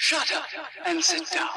Shut up and sit down.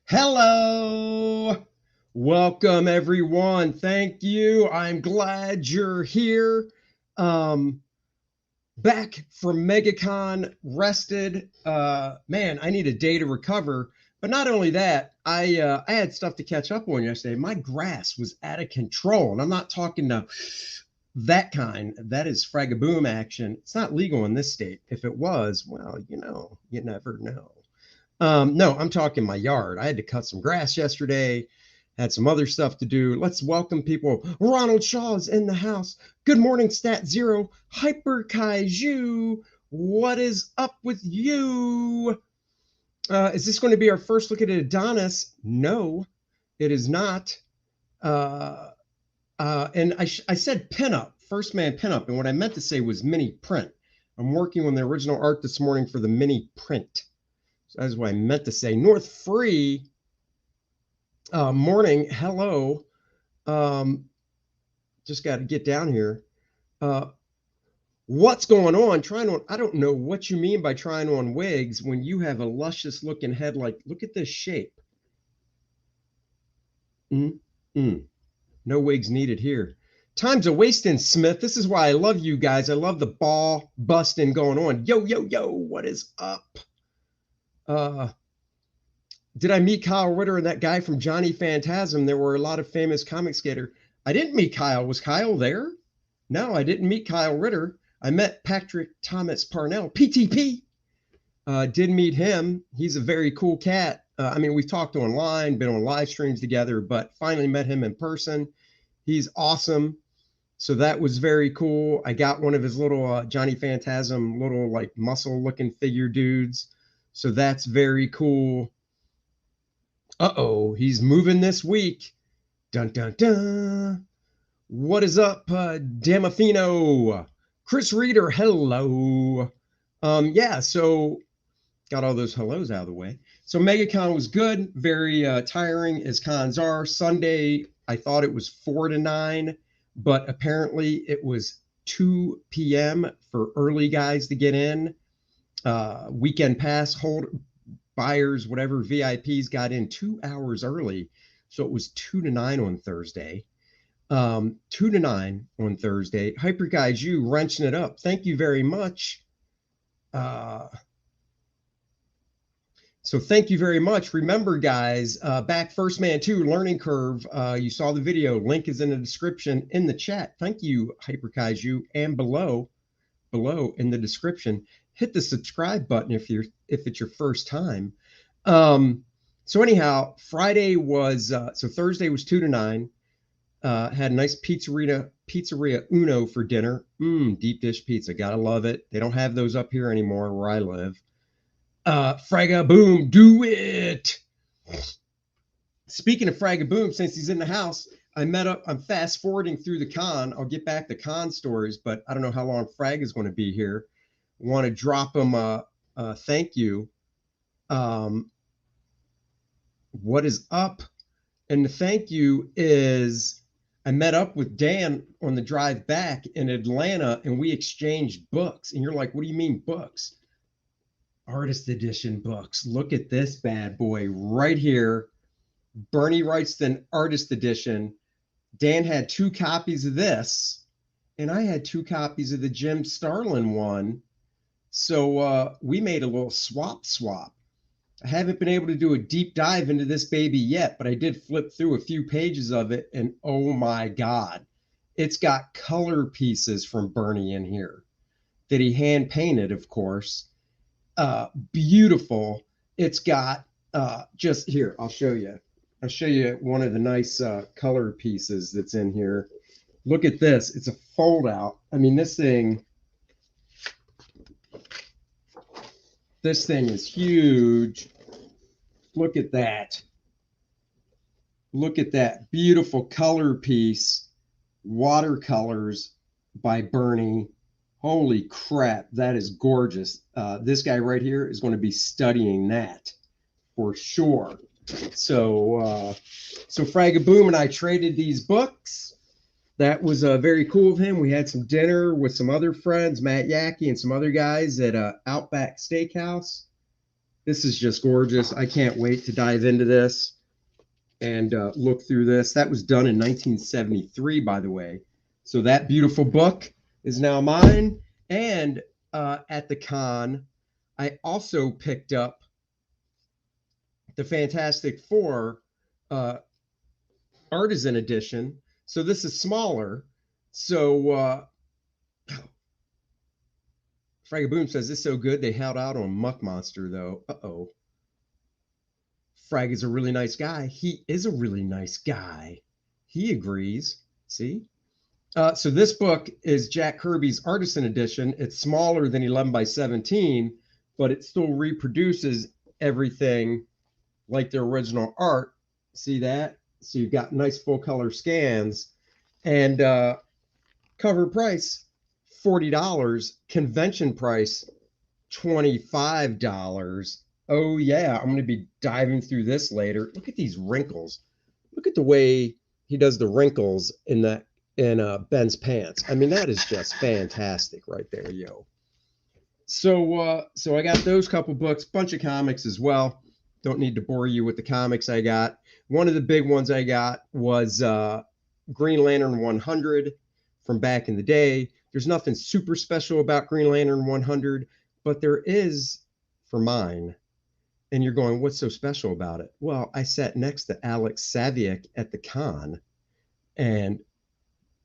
Hello, welcome everyone. Thank you. I'm glad you're here. Back from Megacon, rested. Man, I need a day to recover. But not only that, I had stuff to catch up on yesterday. My grass was out of control, and I'm not talking to that kind. That is fragaboom action. It's not legal in this state. If it was, well, you never know. No, I'm talking my yard. I had to cut some grass yesterday, had some other stuff to do. Let's welcome people. Ronald Shaw is in the house. Good morning, Stat Zero. Hyper Kaiju. What is up with you? Is this going to be our first look at Adonis? No, it is not. And I said pinup, 1stMAN pinup, and what I meant to say was mini print. I'm working on the original art this morning for the mini print. So that's what I meant to say. North Free, morning, hello. Just got to get down here. What's going on? I don't know what you mean by trying on wigs when you have a luscious looking head. Like, look at this shape. No wigs needed here. Time's a wasting, Smith. This is why I love you guys. I love the ball busting going on. Yo, yo, yo, what is up? Did I meet Kyle Ritter and that guy from Johnny Phantasm? There were a lot of famous comic skater. I didn't meet Kyle. Was Kyle there? No, I didn't meet Kyle Ritter. I met Patrick Thomas Parnell, PTP. Did meet him. He's a very cool cat. I mean, we've talked online, been on live streams together, but finally met him in person. He's awesome. So that was very cool. I got one of his little Johnny Phantasm, little like muscle looking figure dudes. So that's very cool. Uh-oh, he's moving this week. Dun, dun, dun. What is up, Damafino? Chris Reeder, hello. Yeah, so got all those hellos out of the way. So Megacon was good, very tiring as cons are. Sunday, I thought it was 4 to 9, but apparently it was 2 p.m. for early guys to get in. Weekend pass holder buyers, whatever, VIPs got in 2 hours early. So it was 2 to 9 on Thursday. 2 to 9 on Thursday. Hyper Kaiju wrenching it up. Thank you very much. So thank you very much. Remember, guys, back 1stMAN 2 learning curve. You saw the video. Link is in the description in the chat. Thank you, Hyperkaiju, and below in the description. Hit the subscribe button if it's your first time. So anyhow, Friday was so Thursday was 2 to 9. Had a nice pizzeria Uno for dinner. Deep dish pizza, gotta love it. They don't have those up here anymore where I live. Fragga Boom, do it. Speaking of Fragga Boom, since he's in the house, I'm fast forwarding through the con. I'll get back to con stories, but I don't know how long Frag is going to be here. Want to drop him a thank you. What is up? And the thank you is I met up with Dan on the drive back in Atlanta and we exchanged books. And you're like, what do you mean books? Artist edition books. Look at this bad boy right here. Bernie Wrightston Artist Edition. Dan had 2 copies of this, and I had 2 copies of the Jim Starlin one. So we made a little swap. I haven't been able to do a deep dive into this baby yet, but I did flip through a few pages of it, and oh my God, it's got color pieces from Bernie in here that he hand painted, of course. Beautiful. It's got just here, I'll show you one of the nice color pieces that's in here. Look at this. It's a fold out. I mean, this thing is huge. Look at that. Look at that beautiful color piece. Watercolors by Bernie. Holy crap, that is gorgeous. This guy right here is going to be studying that for sure. So Fragga Boom and I traded these books. That was very cool of him. We had some dinner with some other friends, Matt Yackey and some other guys at Outback Steakhouse. This is just gorgeous. I can't wait to dive into this and look through this. That was done in 1973, by the way. So that beautiful book is now mine. And at the con, I also picked up the Fantastic Four Artisan Edition. So this is smaller. So Fragga Boom says this is so good they held out on Muck Monster though. Uh-oh. Frag is a really nice guy. He is a really nice guy. He agrees. See? So this book is Jack Kirby's Artisan Edition. It's smaller than 11 by 17, but it still reproduces everything like the original art. See that? So you've got nice full color scans. And cover price, $40. Convention price, $25. Oh yeah, I'm going to be diving through this later. Look at these wrinkles. Look at the way he does the wrinkles in Ben's pants. I mean, that is just fantastic right there, yo. So I got those couple books, bunch of comics as well. Don't need to bore you with the comics I got. One of the big ones I got was Green Lantern 100 from back in the day. There's nothing super special about Green Lantern 100, but there is for mine. And you're going, what's so special about it? Well, I sat next to Alex Saviuk at the con, and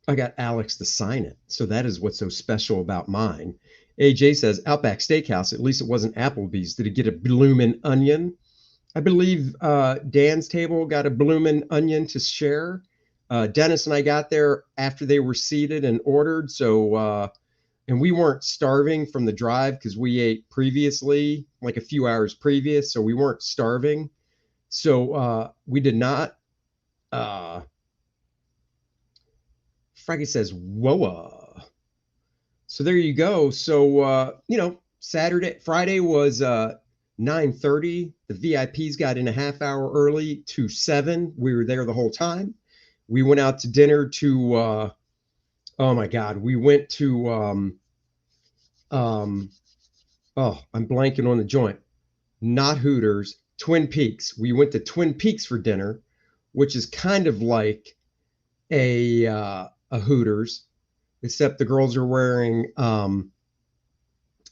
I got Alex to sign it. So that is what's so special about mine. AJ says, Outback Steakhouse, at least it wasn't Applebee's. Did it get a bloomin' onion? I believe Dan's table got a bloomin' onion to share. Dennis and I got there after they were seated and ordered. So, and we weren't starving from the drive because we ate previously, like a few hours previous. So we weren't starving. So we did not. Frankie says, whoa. So there you go. So, Friday was 9:30. The VIPs got in a half hour early to 7. We were there the whole time. We went out to dinner to, oh my God, we went to, I'm blanking on the joint. Not Hooters, Twin Peaks. We went to Twin Peaks for dinner, which is kind of like a Hooters, except the girls are wearing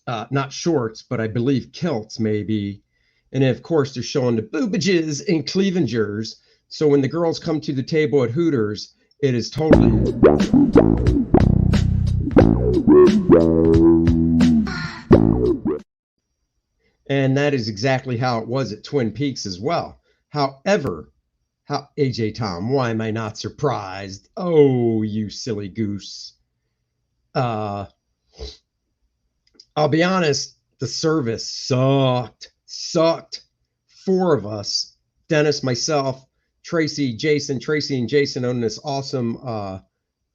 not shorts, but I believe kilts maybe. And of course, they're showing the boobages and cleavagers. So when the girls come to the table at Hooters, it is totally. And that is exactly how it was at Twin Peaks as well. However, how AJ Tom, why am I not surprised? Oh, you silly goose. Uh, I'll be honest, the service sucked. Sucked. Four of us, Dennis, myself, Tracy, Jason. Tracy and Jason own this awesome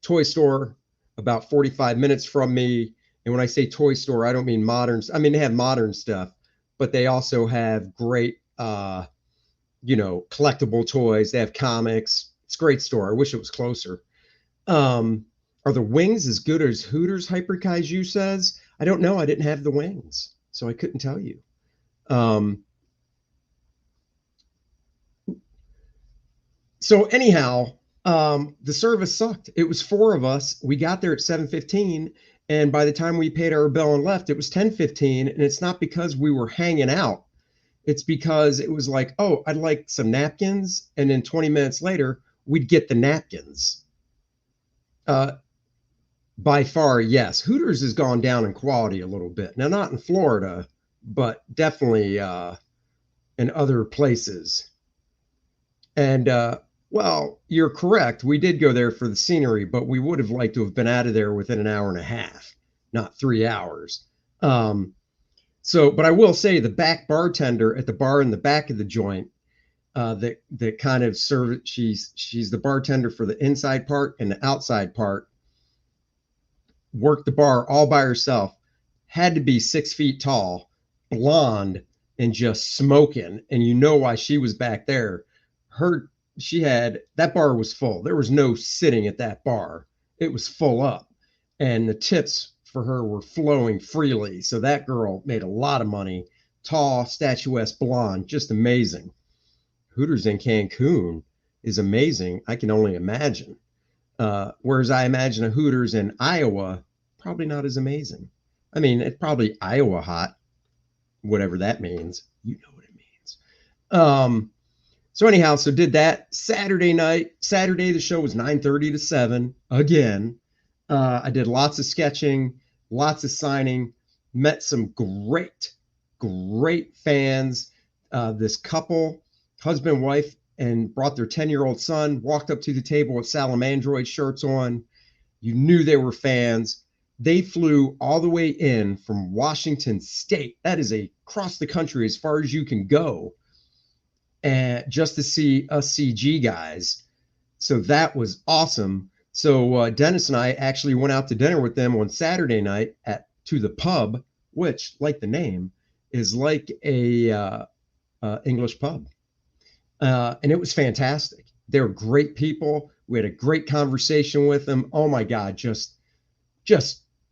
toy store about 45 minutes from me. And when I say toy store, I don't mean modern. I mean, they have modern stuff, but they also have great, collectible toys. They have comics. It's a great store. I wish it was closer. Are the wings as good as Hooters Hyper Kaiju says? I don't know. I didn't have the wings, so I couldn't tell you. So anyhow, the service sucked. It was four of us. We got there at 7:15, and by the time we paid our bill and left, it was 10:15. And it's not because we were hanging out. It's because it was like, oh, I'd like some napkins, and then 20 minutes later, we'd get the napkins. By far, yes. Hooters has gone down in quality a little bit. Now, not in Florida, but definitely in other places. And well, you're correct. We did go there for the scenery, but we would have liked to have been out of there within an hour and a half, not 3 hours. But I will say the back bartender at the bar in the back of the joint, that kind of serve. She's the bartender for the inside part and the outside part. Worked the bar all by herself. Had to be 6 feet tall, blonde, and just smoking. And you know why she was back there. That bar was full. There was no sitting at that bar. It was full up. And the tips for her were flowing freely. So that girl made a lot of money. Tall, statuesque, blonde, just amazing. Hooters in Cancun is amazing. I can only imagine. Whereas I imagine a Hooters in Iowa, probably not as amazing. I mean, it's probably Iowa hot, whatever that means. You know what it means. So anyhow, so did that Saturday night. Saturday, the show was 9:30 to 7 again. I did lots of sketching, lots of signing, met some great fans. This couple, husband and wife, and brought their 10-year-old son, walked up to the table with Salamandroid shirts on. You knew they were fans. They flew all the way in from Washington State. That is across the country as far as you can go, and just to see us CG guys. So that was awesome. So Dennis and I actually went out to dinner with them on Saturday night to the pub, which, like the name, is like a English pub. And it was fantastic. They were great people. We had a great conversation with them. Oh my God, just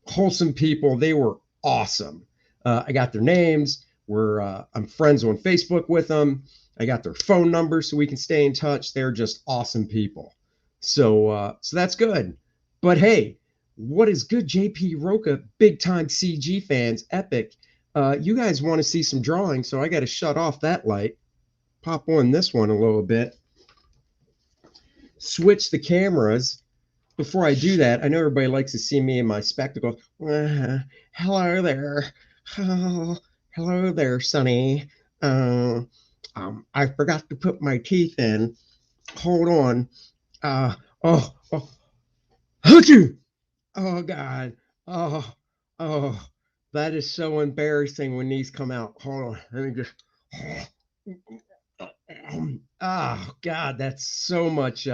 wholesome people. They were awesome. I got their names. I'm friends on Facebook with them. I got their phone numbers so we can stay in touch. They're just awesome people. So that's good. But hey, what is good, JP Roca, big time CG fans, epic. You guys want to see some drawing, so I got to shut off that light. Pop on this one a little bit. Switch the cameras. Before I do that, I know everybody likes to see me in my spectacles. Hello there. Oh, hello there, Sonny. I forgot to put my teeth in. Hold on. Oh, hoochoo! Oh God. Oh, that is so embarrassing when these come out. Hold on. Let me just. Oh God, that's so much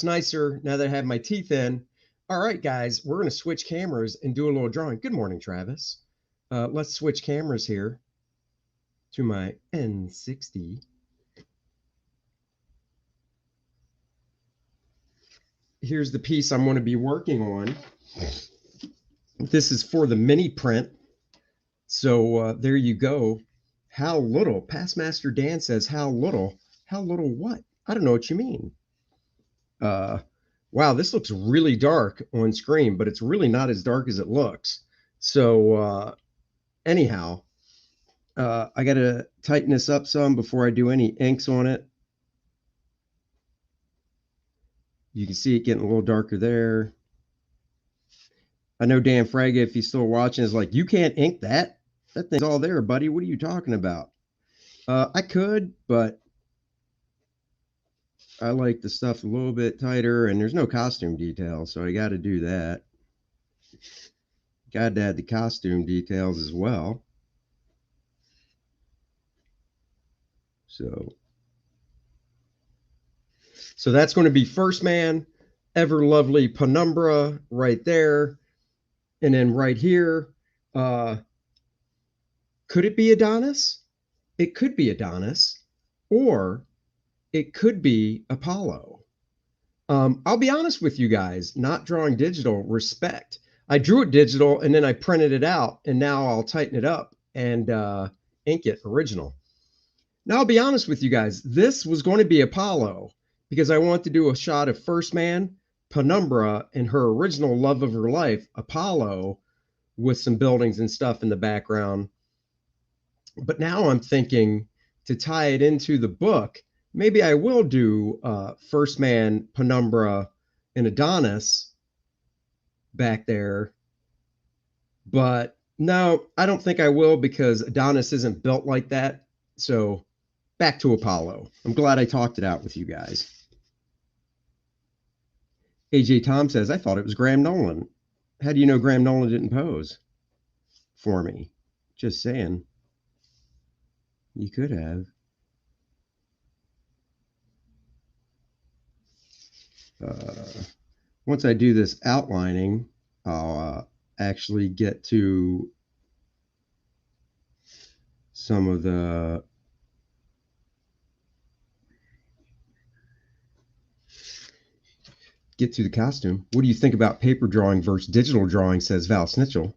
nicer now that I have my teeth in. All right, guys, we're gonna switch cameras and do a little drawing. Good morning, Travis. Let's switch cameras here to my N60. Here's the piece I'm going to be working on. This is for the mini print. So there you go. How little? Past Master Dan says, how little? How little what? I don't know what you mean. Wow, this looks really dark on screen, but it's really not as dark as it looks. So anyhow, I got to tighten this up some before I do any inks on it. You can see it getting a little darker there. I know Dan Fraga, if he's still watching, is like, you can't ink that. That thing's all there, buddy. What are you talking about? I could, but I like the stuff a little bit tighter, and there's no costume detail, so I got to do that. Got to add the costume details as well. So that's going to be 1stMAN, Ever Lovely Penumbra right there. And then right here, could it be Adonis? It could be Adonis, or it could be Apollo. I'll be honest with you guys, not drawing digital, respect. I drew it digital and then I printed it out, and now I'll tighten it up and ink it original. Now, I'll be honest with you guys, this was going to be Apollo because I want to do a shot of 1stMAN, Penumbra, and her original love of her life, Apollo, with some buildings and stuff in the background. But now I'm thinking to tie it into the book, maybe I will do 1stMAN, Penumbra, and Adonis back there. But no, I don't think I will because Adonis isn't built like that. So back to Apollo. I'm glad I talked it out with you guys. AJ Tom says, I thought it was Graham Nolan. How do you know Graham Nolan didn't pose for me? Just saying. You could have. Once I do this outlining, I'll actually get to some of the costume. What do you think about paper drawing versus digital drawing, says Val Snitchell.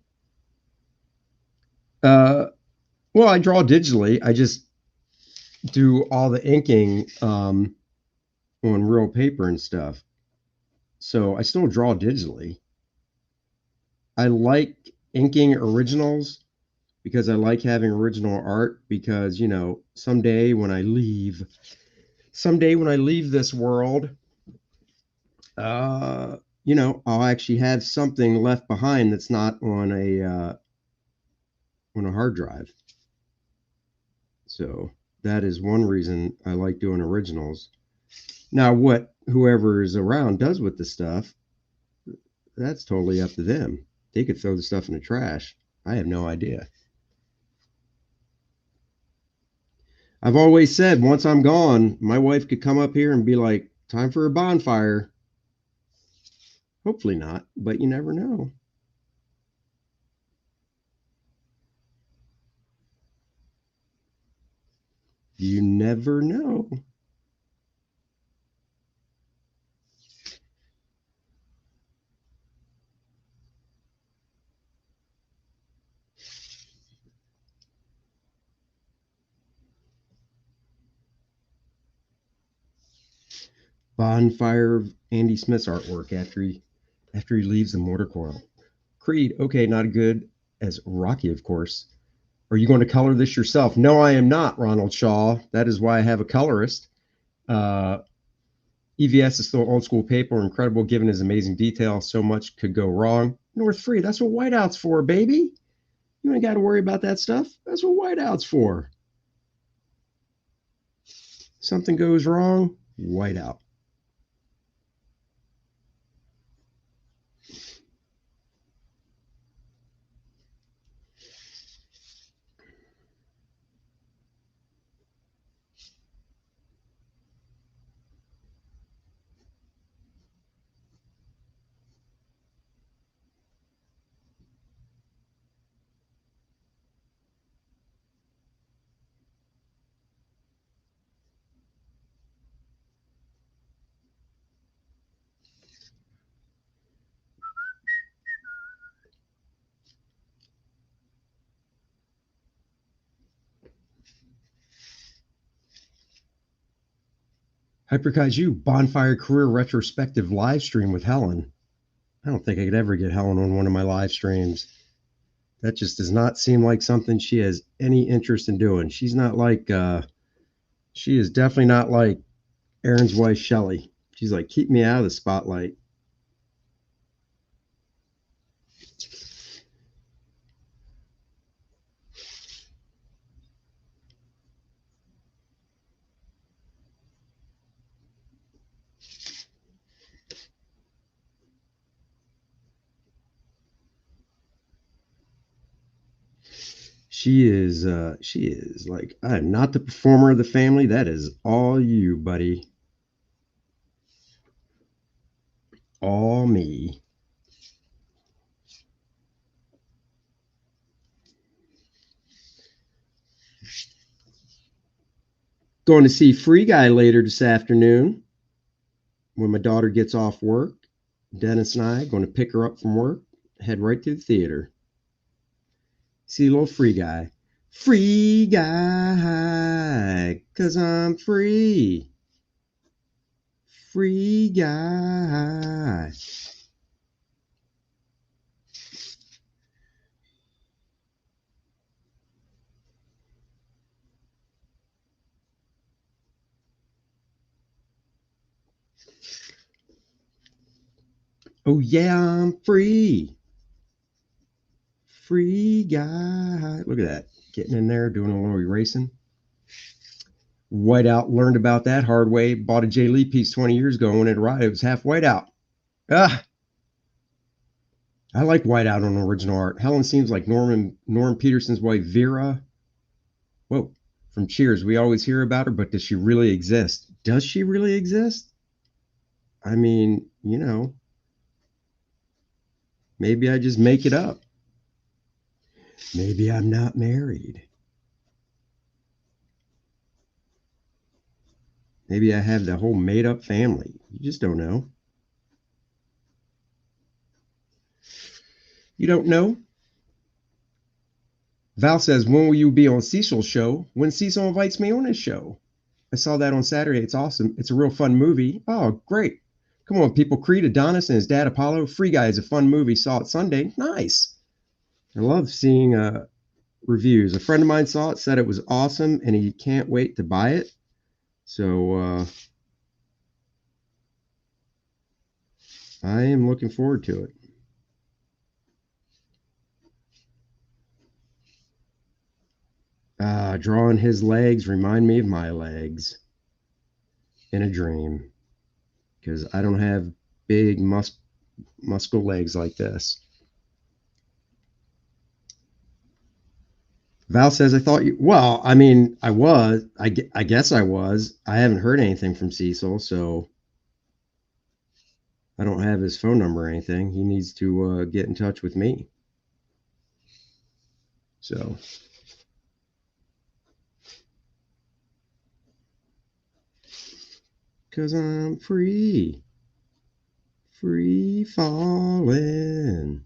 Well, I draw digitally. I just do all the inking on real paper and stuff. So I still draw digitally. I like inking originals because I like having original art because, you know, someday when I leave this world, you know, I'll actually have something left behind that's not on a hard drive. So that is one reason I like doing originals. Now, what whoever is around does with the stuff, that's totally up to them. They could throw the stuff in the trash. I have no idea. I've always said once I'm gone, my wife could come up here and be like, time for a bonfire. Hopefully not, but you never know. You never know. Bonfire of Andy Smith's artwork after he leaves the mortar coil. Creed, okay, not good as Rocky, of course. Are you going to color this yourself? No, I am not, Ronald Shaw. That is why I have a colorist. EVS is still old school paper, incredible given his amazing detail. So much could go wrong. North Free, that's what whiteout's for, baby. You ain't got to worry about that stuff. That's what whiteout's for. Something goes wrong, whiteout. Hyper Kaiju Bonfire Career Retrospective live stream with Helen. I don't think I could ever get Helen on one of my live streams. That just does not seem like something she has any interest in doing. She's not like, she is definitely not like Aaron's wife, Shelly. She's like, keep me out of the spotlight. She is like, I am not the performer of the family. That is all you, buddy. All me. Going to see Free Guy later this afternoon when my daughter gets off work. Dennis and I are going to pick her up from work, head right to the theater. See a little Free Guy. Free Guy, 'cause I'm free. Free Guy. Oh yeah, I'm free. Free Guy. Look at that. Getting in there, doing a little erasing. Whiteout learned about that hard way. Bought a Jay Lee piece 20 years ago when it arrived. It was half whiteout. Ah, I like whiteout on original art. Helen seems like Norm Peterson's wife, Vera. Whoa, from Cheers. We always hear about her, but does she really exist? Does she really exist? I mean, maybe I just make it up. Maybe I'm not married. Maybe I have the whole made up family. You just don't know. You don't know? Val says, when will you be on Cecil's show? When Cecil invites me on his show. I saw that on Saturday. It's awesome. It's a real fun movie. Oh, great. Come on, people. Creed, Adonis, and his dad, Apollo. Free Guy is a fun movie. Saw it Sunday. Nice. I love seeing reviews. A friend of mine saw it, said it was awesome, and he can't wait to buy it. So I am looking forward to it. Drawing his legs remind me of my legs in a dream, because I don't have big muscle legs like this. Val says, I thought you, well, I mean, I guess I was. I haven't heard anything from Cecil, so I don't have his phone number or anything. He needs to get in touch with me. So, because I'm free falling.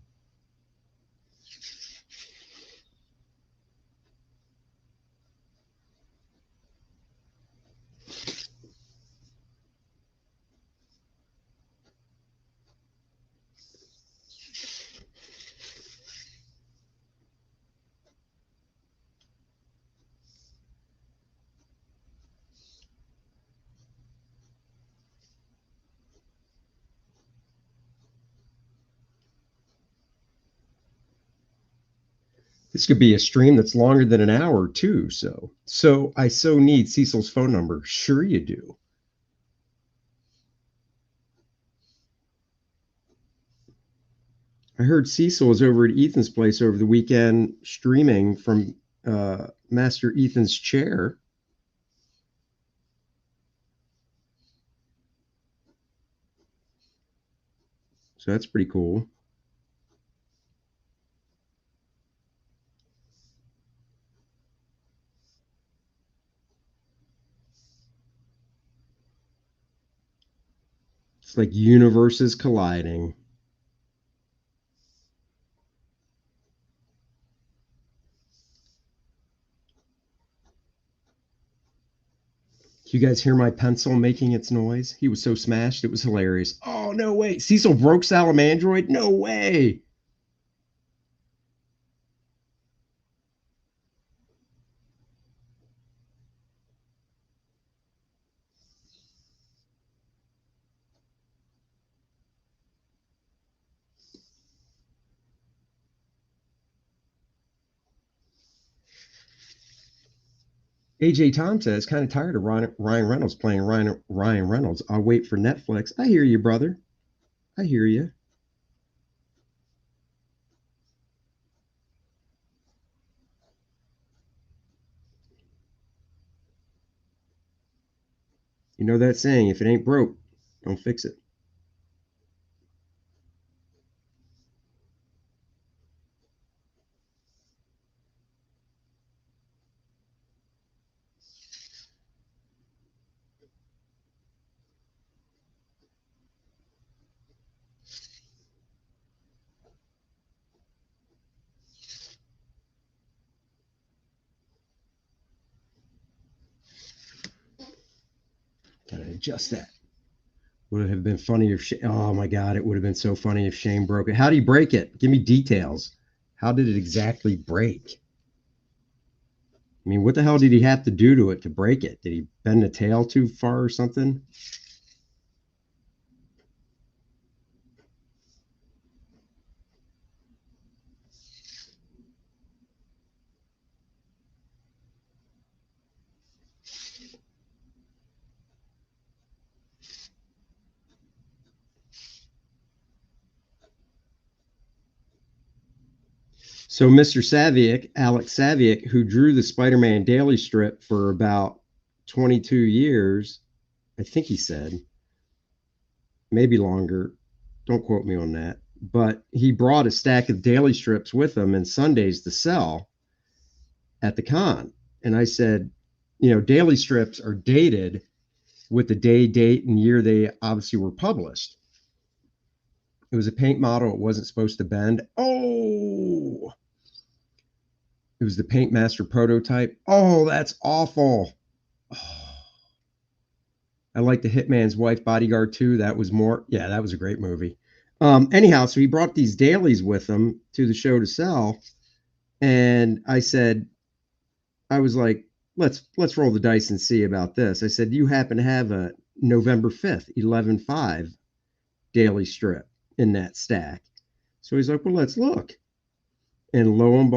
This could be a stream that's longer than an hour too. So I so need Cecil's phone number. Sure you do. I heard Cecil was over at Ethan's place over the weekend streaming from Master Ethan's chair. So that's pretty cool. It's like universes colliding. You guys hear my pencil making its noise? He was so smashed, it was hilarious. Oh, no way. Cecil broke Salamandroid? No way. AJ Tom says, kind of tired of Ryan Reynolds playing Ryan Reynolds. I'll wait for Netflix. I hear you, brother. I hear you. You know that saying, if it ain't broke, don't fix it. Gotta adjust that. Would have been funny if oh my god, it would have been so funny if Shane broke it. How did he break it? Give me details. How did it exactly break? I mean, what the hell did he have to do to it to break it? Did he bend the tail too far or something? So Mr. Savick, Alex Savick, who drew the Spider-Man daily strip for about 22 years, I think he said, maybe longer. Don't quote me on that. But he brought a stack of daily strips with him and Sundays to sell at the con. And I said, daily strips are dated with the day, date, and year they obviously were published. It was a paint model. It wasn't supposed to bend. Oh, it was the Paint Master prototype. Oh, that's awful. Oh, I like the Hitman's Wife Bodyguard too. That was more, yeah, that was a great movie. Anyhow, so he brought these dailies with him to the show to sell. And I said, I was like, let's roll the dice and see about this. I said, you happen to have a November 5th, 11/5 daily strip in that stack. So he's like, well, let's look. And lo and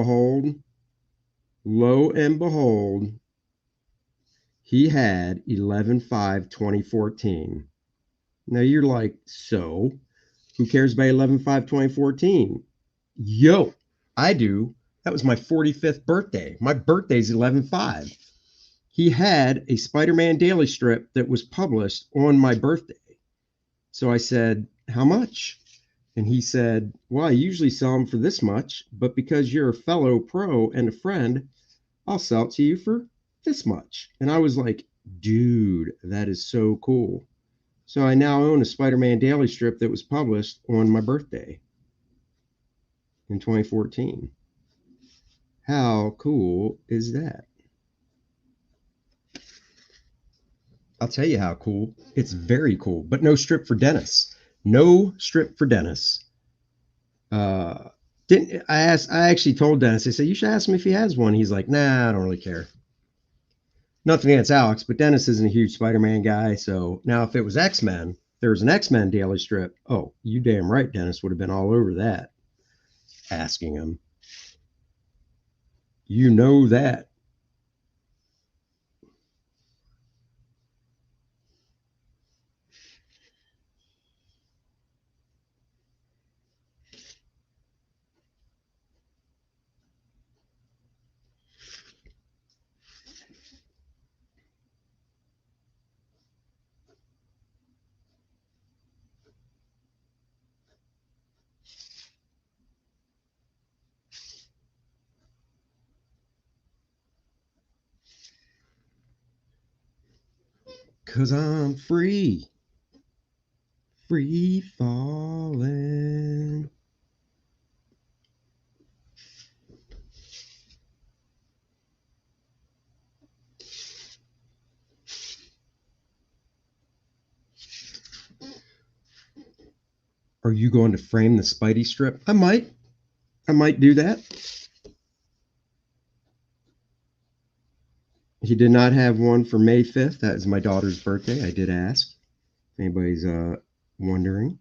behold, he had 11/5/2014. Now you're like, so who cares about 11/5/2014? Yo, I do. That was my 45th birthday. My birthday's 11/5. He had a Spider-Man daily strip that was published on my birthday. So I said, how much? And he said, well, I usually sell them for this much, but because you're a fellow pro and a friend, I'll sell it to you for this much. And I was like, dude, that is so cool. So I now own a Spider-Man daily strip that was published on my birthday in 2014. How cool is that? I'll tell you how cool. It's very cool, but no strip for Dennis. No strip for Dennis. Uh, didn't I asked? I actually told Dennis. I said you should ask him if he has one. He's like, nah, I don't really care. Nothing against Alex, but Dennis isn't a huge Spider-Man guy. So now, if it was X-Men, there's an X-Men daily strip. Oh, you damn right, Dennis would have been all over that. Asking him, you know that. Cause I'm free, free falling. Are you going to frame the Spidey strip? I might. I might do that. He did not have one for May 5th. That is my daughter's birthday. I did ask. If anybody's wondering.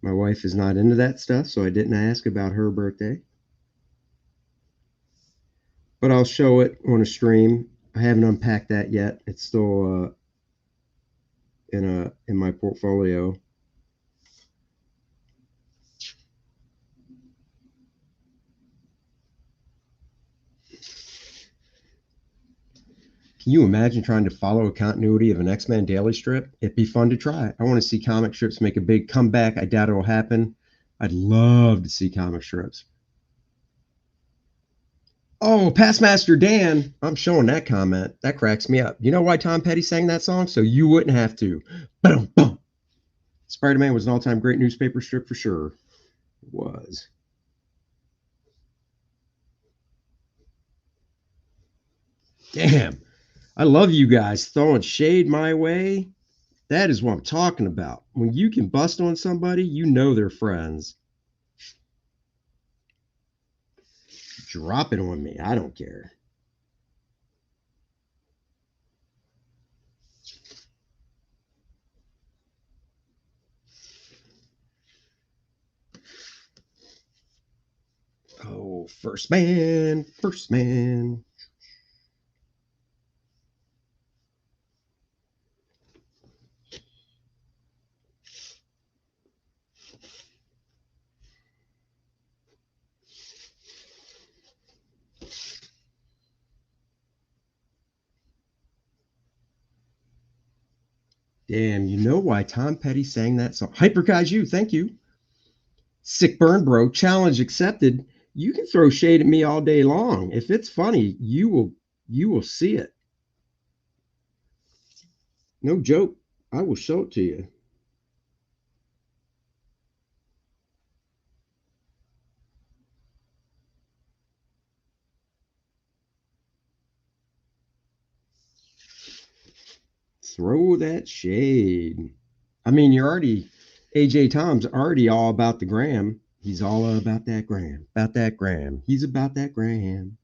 My wife is not into that stuff, so I didn't ask about her birthday. But I'll show it on a stream. I haven't unpacked that yet. It's still in my portfolio. Can you imagine trying to follow a continuity of an X-Men daily strip? It'd be fun to try. I want to see comic strips make a big comeback. I doubt it'll happen. I'd love to see comic strips. Oh, Pastmaster Dan. I'm showing that comment. That cracks me up. You know why Tom Petty sang that song? So you wouldn't have to. Boom, boom. Spider-Man was an all-time great newspaper strip for sure. It was. Damn. I love you guys throwing shade my way. That is what I'm talking about. When you can bust on somebody, you know they're friends. Drop it on me. I don't care. Oh, first man, first man. Damn, you know why Tom Petty sang that song? Hyper Kaiju, thank you. Sick burn, bro. Challenge accepted. You can throw shade at me all day long. If it's funny, you will see it. No joke. I will show it to you. Throw that shade. I mean, you're already AJ Tom's already all about the gram. He's all about that gram. About that gram. He's about that gram.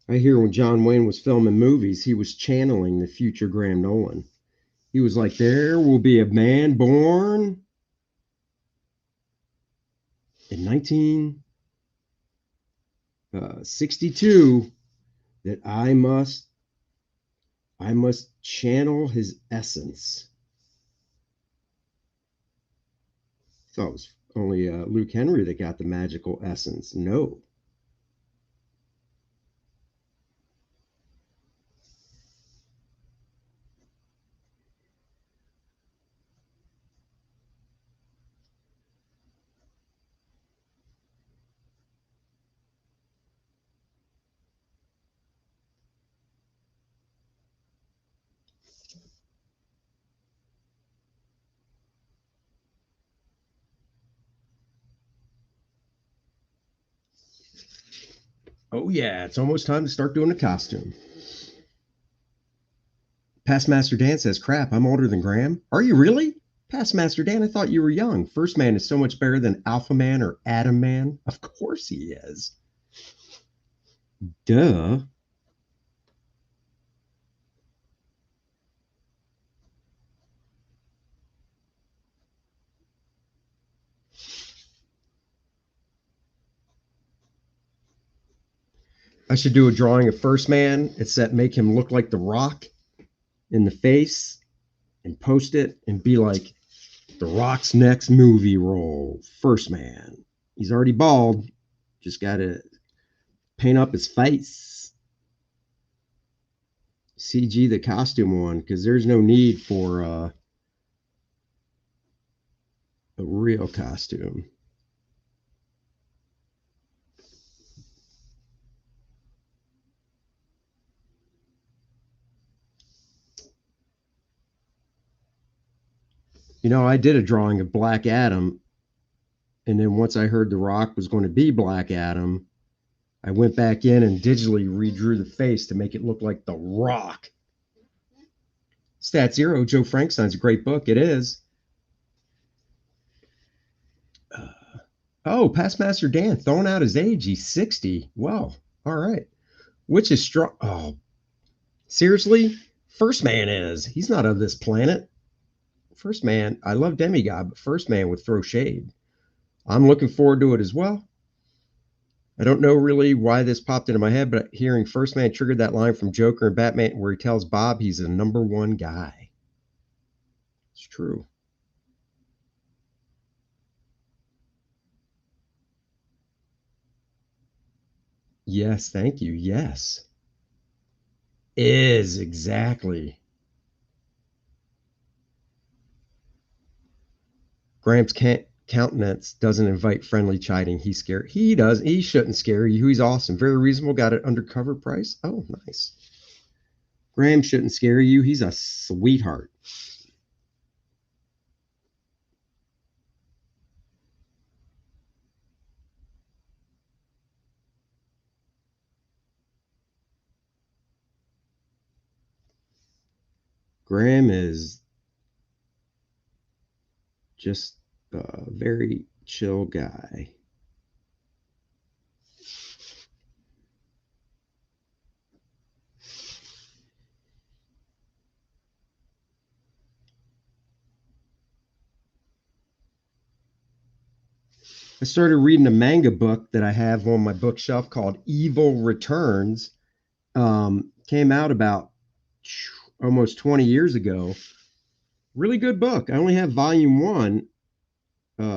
I hear when John Wayne was filming movies, he was channeling the future Graham Nolan. He was like, there will be a man born in 1962 that I must channel his essence. I thought it was only Luke Henry that got the magical essence. No. Oh yeah, it's almost time to start doing a costume. Past Master Dan says, crap, I'm older than Graham. Are you really? Past Master Dan, I thought you were young. First Man is so much better than Alpha Man or Atom Man. Of course he is. Duh. I should do a drawing of First Man. It's that make him look like The Rock in the face and post it and be like, The Rock's next movie role, First Man. He's already bald. Just got to paint up his face. CG the costume one, because there's no need for a real costume. You know, I did a drawing of Black Adam, and then once I heard The Rock was going to be Black Adam, I went back in and digitally redrew the face to make it look like The Rock. Stat Zero, Joe Frankstein's a great book. It is. Oh, Past Master Dan throwing out his age. He's 60. Well, all right. Which is strong. Oh, seriously? 1stMAN is. He's not of this planet. 1stMAN, I love Demigod, but 1stMAN would throw shade. I'm looking forward to it as well. I don't know really why this popped into my head, but hearing 1stMAN triggered that line from Joker and Batman where he tells Bob he's the #1 guy. It's true. Yes, thank you. Yes. Is exactly. Graham's countenance doesn't invite friendly chiding. He's scared. He does. He shouldn't scare you. He's awesome. Very reasonable. Got it undercover price. Oh, nice. Graham shouldn't scare you. He's a sweetheart. Graham is just a very chill guy. I started reading a manga book that I have on my bookshelf called Evil Returns. Came out about almost 20 years ago. Really good book. I only have volume 1.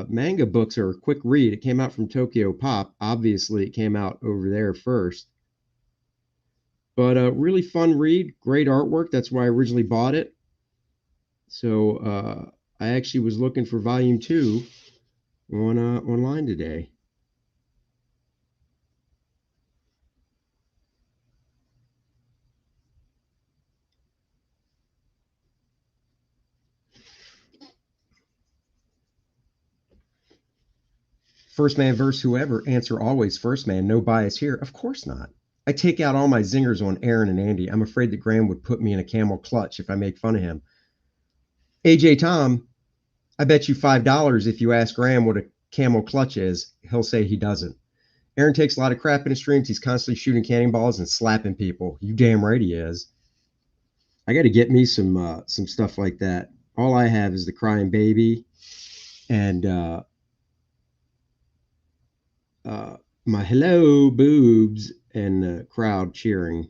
Manga books are a quick read. It came out from Tokyo Pop. Obviously, it came out over there first. But a really fun read. Great artwork. That's why I originally bought it. So I actually was looking for volume 2 on online today. First man versus whoever. Answer always 1stMAN. No bias here. Of course not. I take out all my zingers on Aaron and Andy. I'm afraid that Graham would put me in a camel clutch if I make fun of him. AJ Tom, I bet you $5 if you ask Graham what a camel clutch is, he'll say he doesn't. Aaron takes a lot of crap in his streams. He's constantly shooting cannonballs and slapping people. You damn right he is. I got to get me some stuff like that. All I have is the crying baby and my hello boobs and the crowd cheering.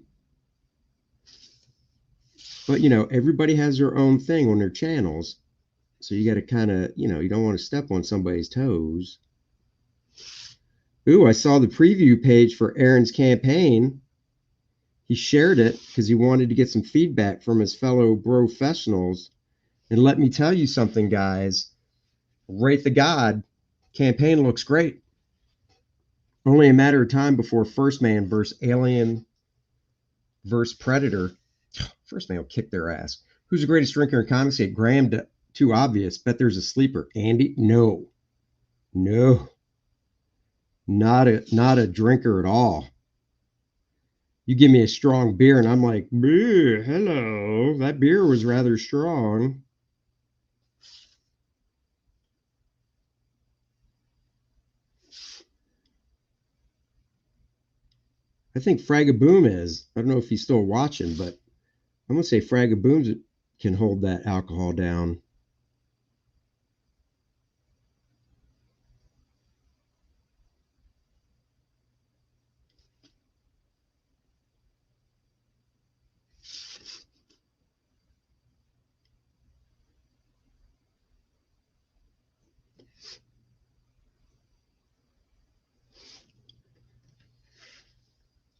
But everybody has their own thing on their channels, so you got to kind of you don't want to step on somebody's toes. Ooh, I saw the preview page for Aaron's campaign. He shared it because he wanted to get some feedback from his fellow professionals. And let me tell you something, guys. Rate the God campaign looks great. Only a matter of time before 1stMAN versus Alien versus Predator. 1stMAN will kick their ass. Who's the greatest drinker in comics? Graham, too obvious. Bet there's a sleeper. Andy? No. Not a drinker at all. You give me a strong beer and I'm like, hello, that beer was rather strong. I think Fragaboom is. I don't know if he's still watching, but I'm going to say Fragaboom can hold that alcohol down.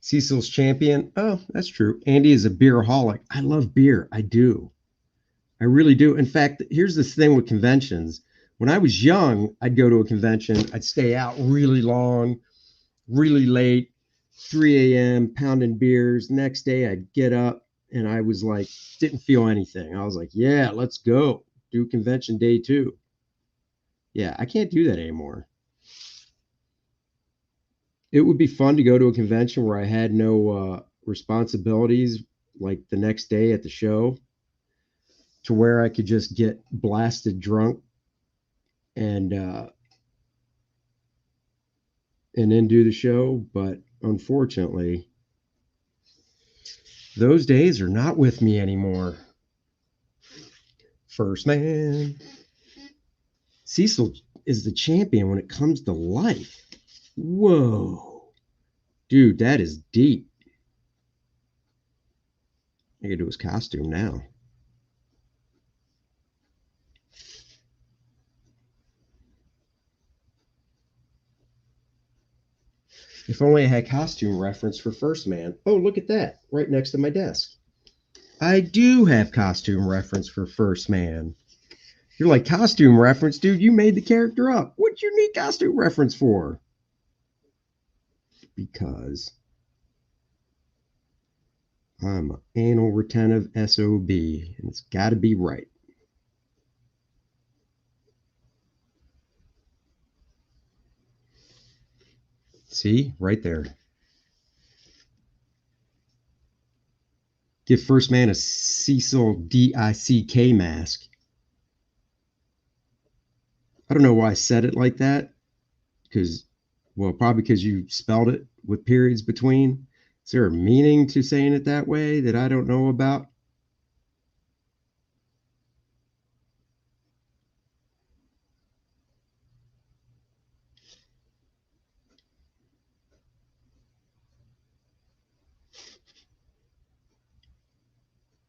Cecil's champion. Oh, that's true. Andy is a beeraholic. I love beer. I do. I really do. In fact, here's this thing with conventions. When I was young, I'd go to a convention. I'd stay out really long, really late, 3 a.m., pounding beers. Next day, I'd get up and I was like, didn't feel anything. I was like, yeah, let's go. Do convention day 2. Yeah, I can't do that anymore. It would be fun to go to a convention where I had no responsibilities like the next day at the show. to where I could just get blasted drunk and then do the show. But unfortunately, those days are not with me anymore. First man. Cecil is the champion when it comes to life. Whoa. Dude, that is deep. I gotta do his costume now. If only I had costume reference for First Man. Oh, look at that. Right next to my desk. I do have costume reference for First Man. You're like, costume reference? Dude, you made the character up. What you need costume reference for? Because I'm an anal retentive SOB, and it's got to be right. See? Right there. Give First Man a Cecil DICK mask. I don't know why I said it like that. Because, well, probably because you spelled it with periods between. Is there a meaning to saying it that way that I don't know about?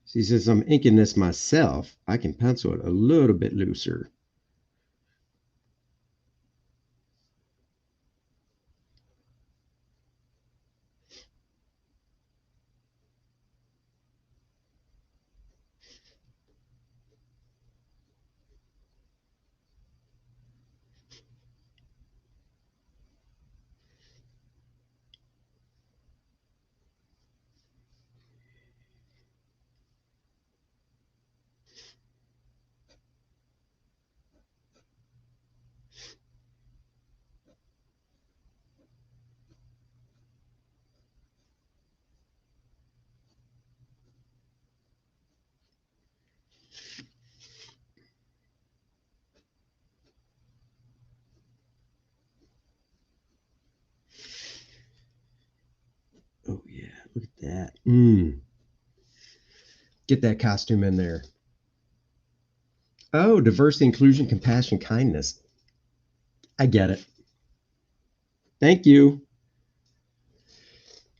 See, since I'm inking this myself, I can pencil it a little bit looser. Oh, yeah, look at that. Get that costume in there. Oh, diversity, inclusion, compassion, kindness. I get it. Thank you.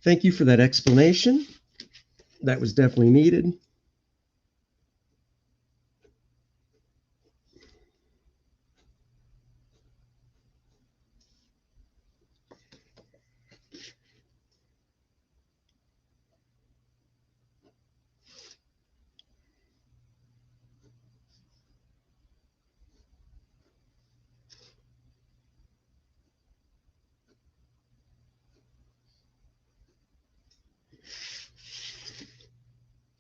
Thank you for that explanation. That was definitely needed.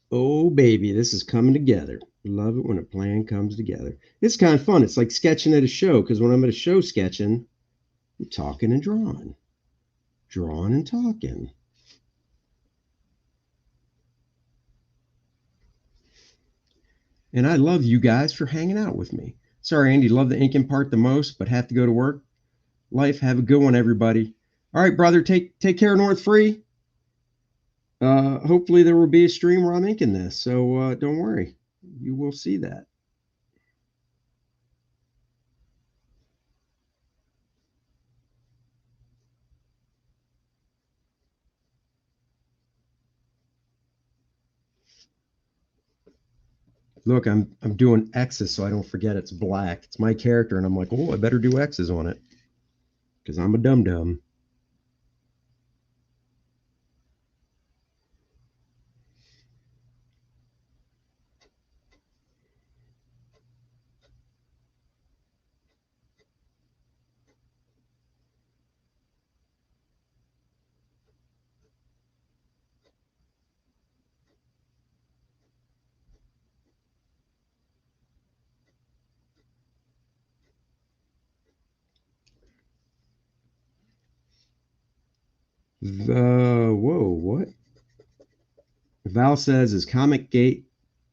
Oh, baby, this is coming together. Love it when a plan comes together. It's kind of fun. It's like sketching at a show because when I'm at a show sketching, I'm talking and drawing, drawing and talking. And I love you guys for hanging out with me. Sorry, Andy, love the inking part the most, but have to go to work. Life, have a good one, everybody. All right, brother, take care, North Free. Hopefully there will be a stream where I'm inking this, so don't worry. You will see that. Look, I'm doing X's so I don't forget it's black. It's my character, and I'm like, oh, I better do X's on it because I'm a dum dum. Whoa, what? Val says, is Comic Gate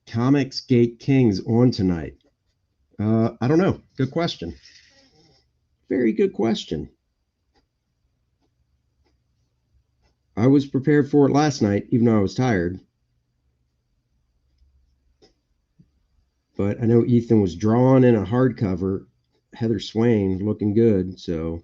Comics Gate Kings on tonight? I don't know. Good question. Very good question. I was prepared for it last night, even though I was tired. But I know Ethan was drawn in a hardcover. Heather Swain looking good, so.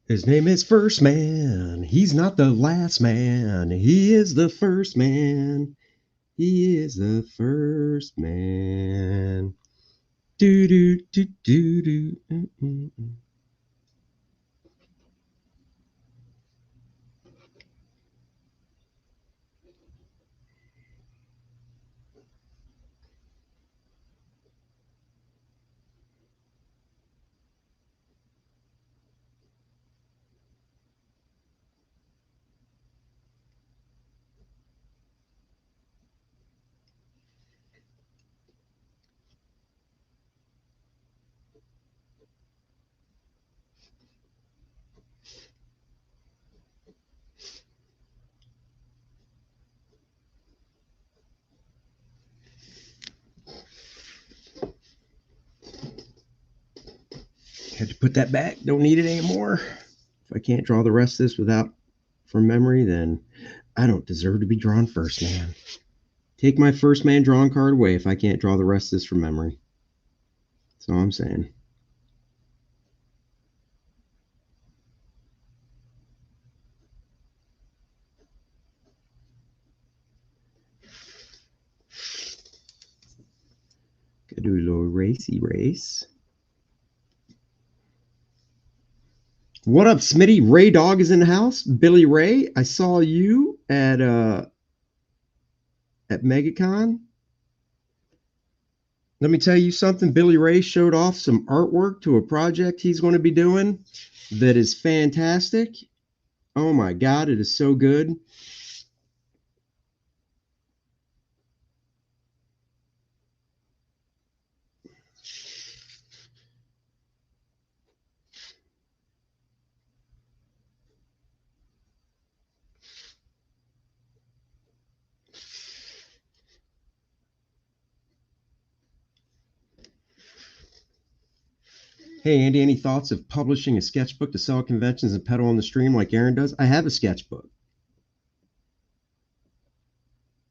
His name is First Man. He's not the last man. He is the first man. He is the first man. Do do do do do. Had to put that back. Don't need it anymore. If I can't draw the rest of this without from memory, then I don't deserve to be drawn first, man. Take my first man drawn card away if I can't draw the rest of this from memory. That's all I'm saying. Gotta do a little racy race. What up, Smitty? Ray Dog is in the house. Billy Ray, I saw you at Megacon. Let me tell you something. Billy Ray showed off some artwork to a project he's going to be doing that is fantastic. Oh my God, it is so good. Hey, Andy, any thoughts of publishing a sketchbook to sell at conventions and peddle on the stream like Aaron does? I have a sketchbook.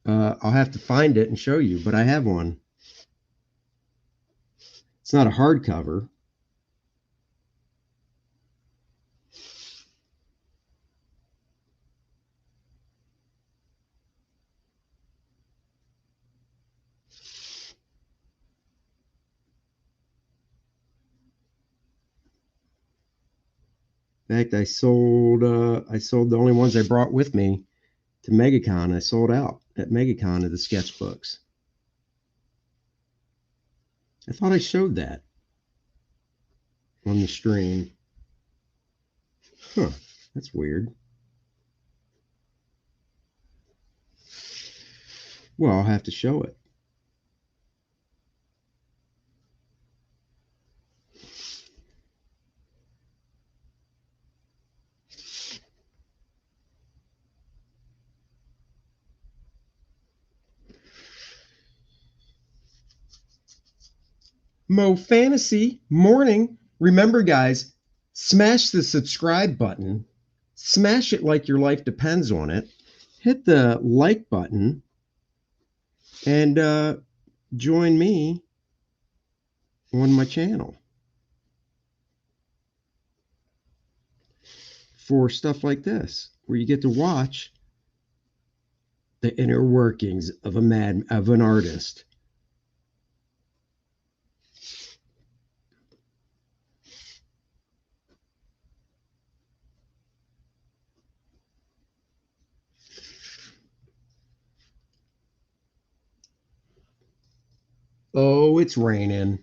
I'll have to find it and show you, but I have one. It's not a hardcover. In fact, I sold the only ones I brought with me to Megacon. I sold out at Megacon of the sketchbooks. I thought I showed that on the stream. Huh, that's weird. Well, I'll have to show it. Mo Fantasy morning. Remember, guys, smash the subscribe button. Smash it like your life depends on it. Hit the like button and join me on my channel for stuff like this, where you get to watch the inner workings of an artist. Oh, it's raining.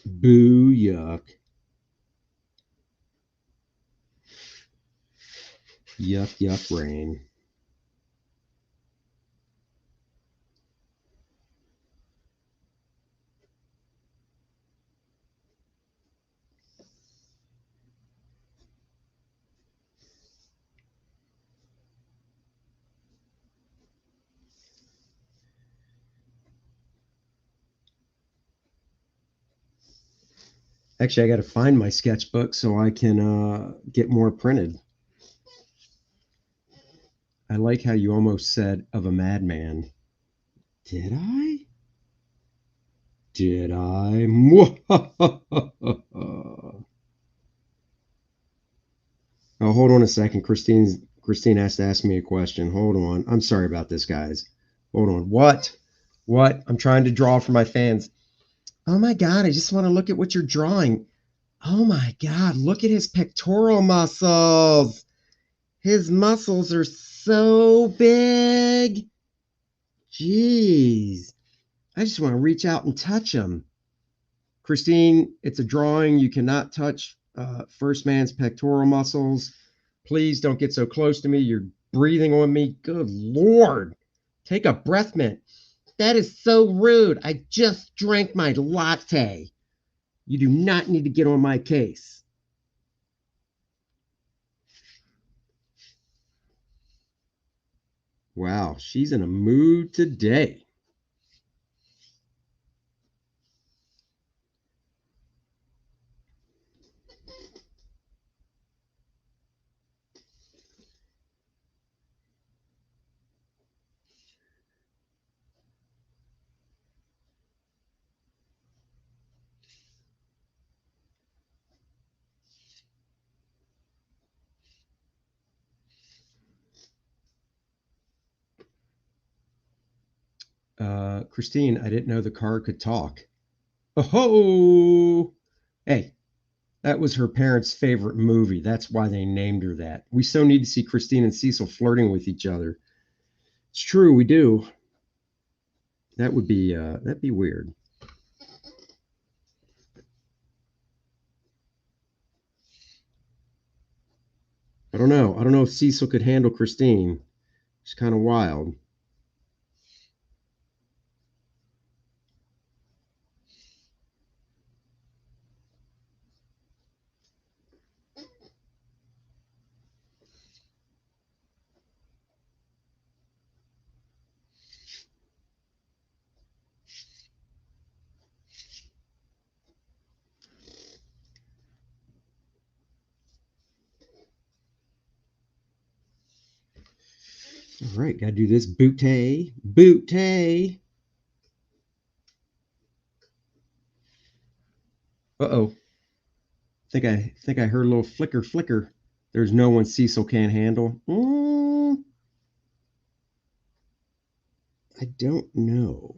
Boo, yuck. Yuck, yuck, rain. Actually, I got to find my sketchbook so I can get more printed. I like how you almost said of a madman. Did I? Did I? Oh, hold on a second. Christine has to ask me a question. Hold on. I'm sorry about this, guys. Hold on. What? What? I'm trying to draw for my fans. Oh my God, I just want to look at what you're drawing. Oh my God, look at his pectoral muscles. His muscles are so big. Jeez. I just want to reach out and touch him. Christine, it's a drawing. You cannot touch 1stMAN's pectoral muscles. Please don't get so close to me. You're breathing on me. Good Lord. Take a breath mint. That is so rude. I just drank my latte. You do not need to get on my case. Wow, she's in a mood today. Christine, I didn't know the car could talk. Oh, hey, that was her parents' favorite movie. That's why they named her that. We so need to see Christine and Cecil flirting with each other. It's true, we do. That'd be weird. I don't know. I don't know if Cecil could handle Christine. She's kind of wild. All right, gotta do this. Bootay, bootay. Uh-oh. Think I heard a little flicker, flicker. There's no one Cecil can't handle. I don't know.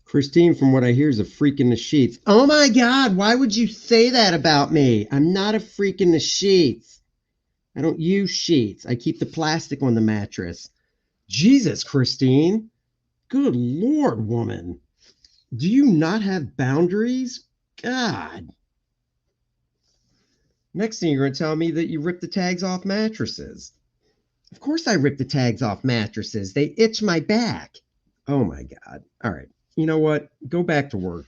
Christine, from what I hear, is a freak in the sheets. Oh my God, why would you say that about me? I'm not a freak in the sheets. I don't use sheets. I keep the plastic on the mattress. Jesus, Christine. Good Lord, woman. Do you not have boundaries? God. Next thing you're going to tell me that you rip the tags off mattresses. Of course I rip the tags off mattresses. They itch my back. Oh my God. All right. You know what? Go back to work.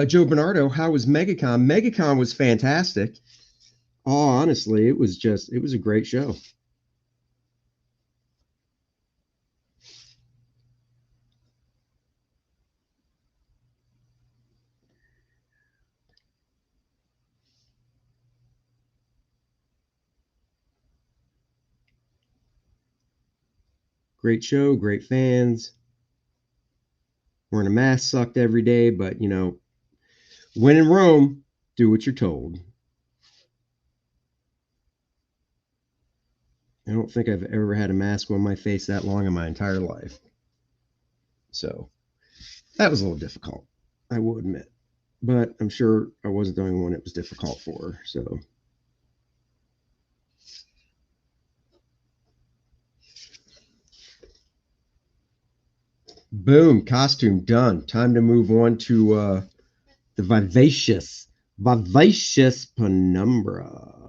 Joe Bernardo, how was Megacon? Megacon was fantastic. Oh, honestly, it was a great show. Great show, great fans. Wearing a mask sucked every day, but you know, when in Rome, do what you're told. I don't think I've ever had a mask on my face that long in my entire life. So that was a little difficult, I will admit. But I'm sure I wasn't the only one it was difficult for. So boom, costume done. Time to move on to the vivacious penumbra.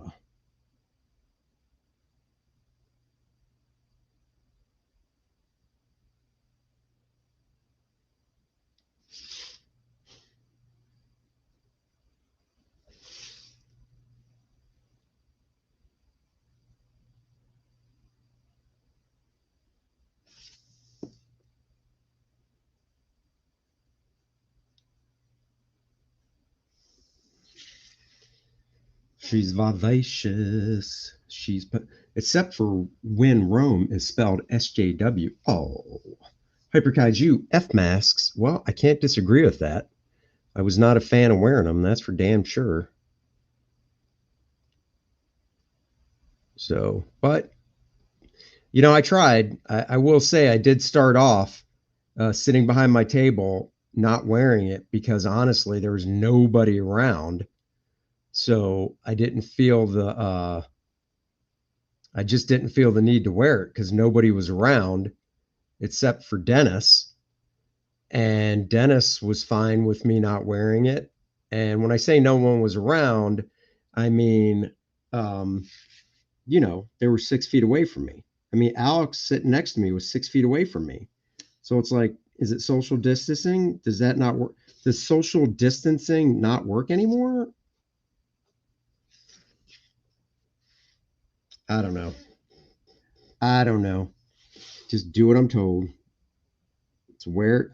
She's vivacious. Except for when Rome is spelled SJW. Oh, Hyper Kaiju F masks. Well, I can't disagree with that. I was not a fan of wearing them. That's for damn sure. So, but you know, I tried. I will say I did start off sitting behind my table, not wearing it because honestly, there was nobody around. So I just didn't feel the need to wear it because nobody was around except for Dennis. And Dennis was fine with me not wearing it. And when I say no one was around, I mean, um, you know, they were 6 feet away from me. I mean, Alex sitting next to me was 6 feet away from me. So it's like, is it social distancing? Does that not work? Does social distancing not work anymore? I don't know. I don't know. Just do what I'm told. It's where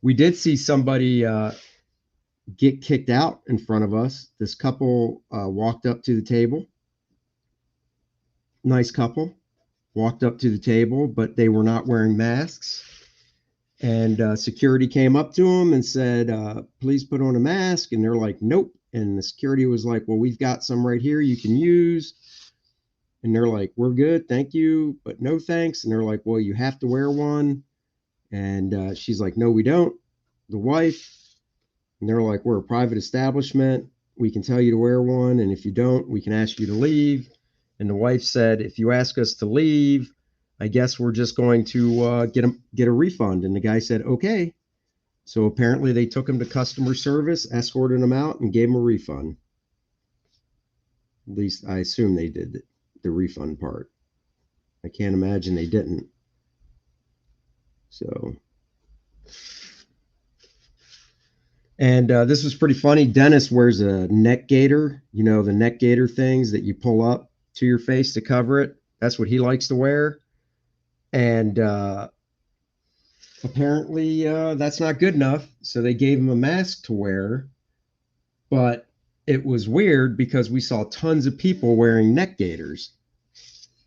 we did see somebody get kicked out in front of us. This couple walked up to the table. Nice couple. Walked up to the table, but they were not wearing masks. And security came up to them and said, please put on a mask. And they're like, nope. And the security was like, well, we've got some right here you can use. And they're like, we're good. Thank you. But no thanks. And they're like, well, you have to wear one. And she's like, no, we don't. The wife. And they're like, we're a private establishment. We can tell you to wear one. And if you don't, we can ask you to leave. And the wife said, if you ask us to leave, I guess we're just going to get a refund. And the guy said, okay. So apparently they took him to customer service, escorted him out, and gave him a refund. At least I assume they did the refund part. I can't imagine they didn't. So, and this was pretty funny. Dennis wears a neck gaiter, you know, the neck gaiter things that you pull up to your face to cover it. That's what he likes to wear. And apparently that's not good enough. So they gave him a mask to wear. But it was weird because we saw tons of people wearing neck gaiters.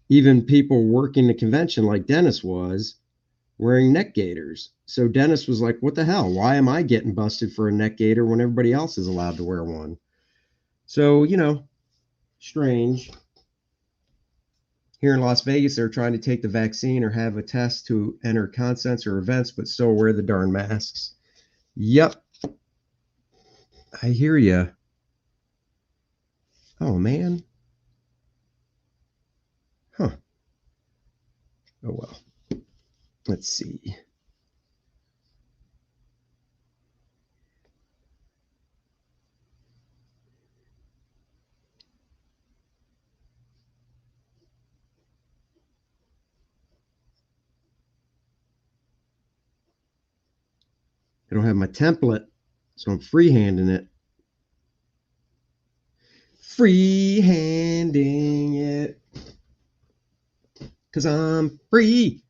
Even people working the convention like Dennis was wearing neck gaiters. So Dennis was like, what the hell? Why am I getting busted for a neck gaiter when everybody else is allowed to wear one? So, you know, strange. Here in Las Vegas, they're trying to take the vaccine or have a test to enter concerts or events, but still wear the darn masks. Yep. I hear you. Oh, man. Huh. Oh, well. Let's see. I don't have my template, so I'm freehanding it. Freehanding it. Because I'm free.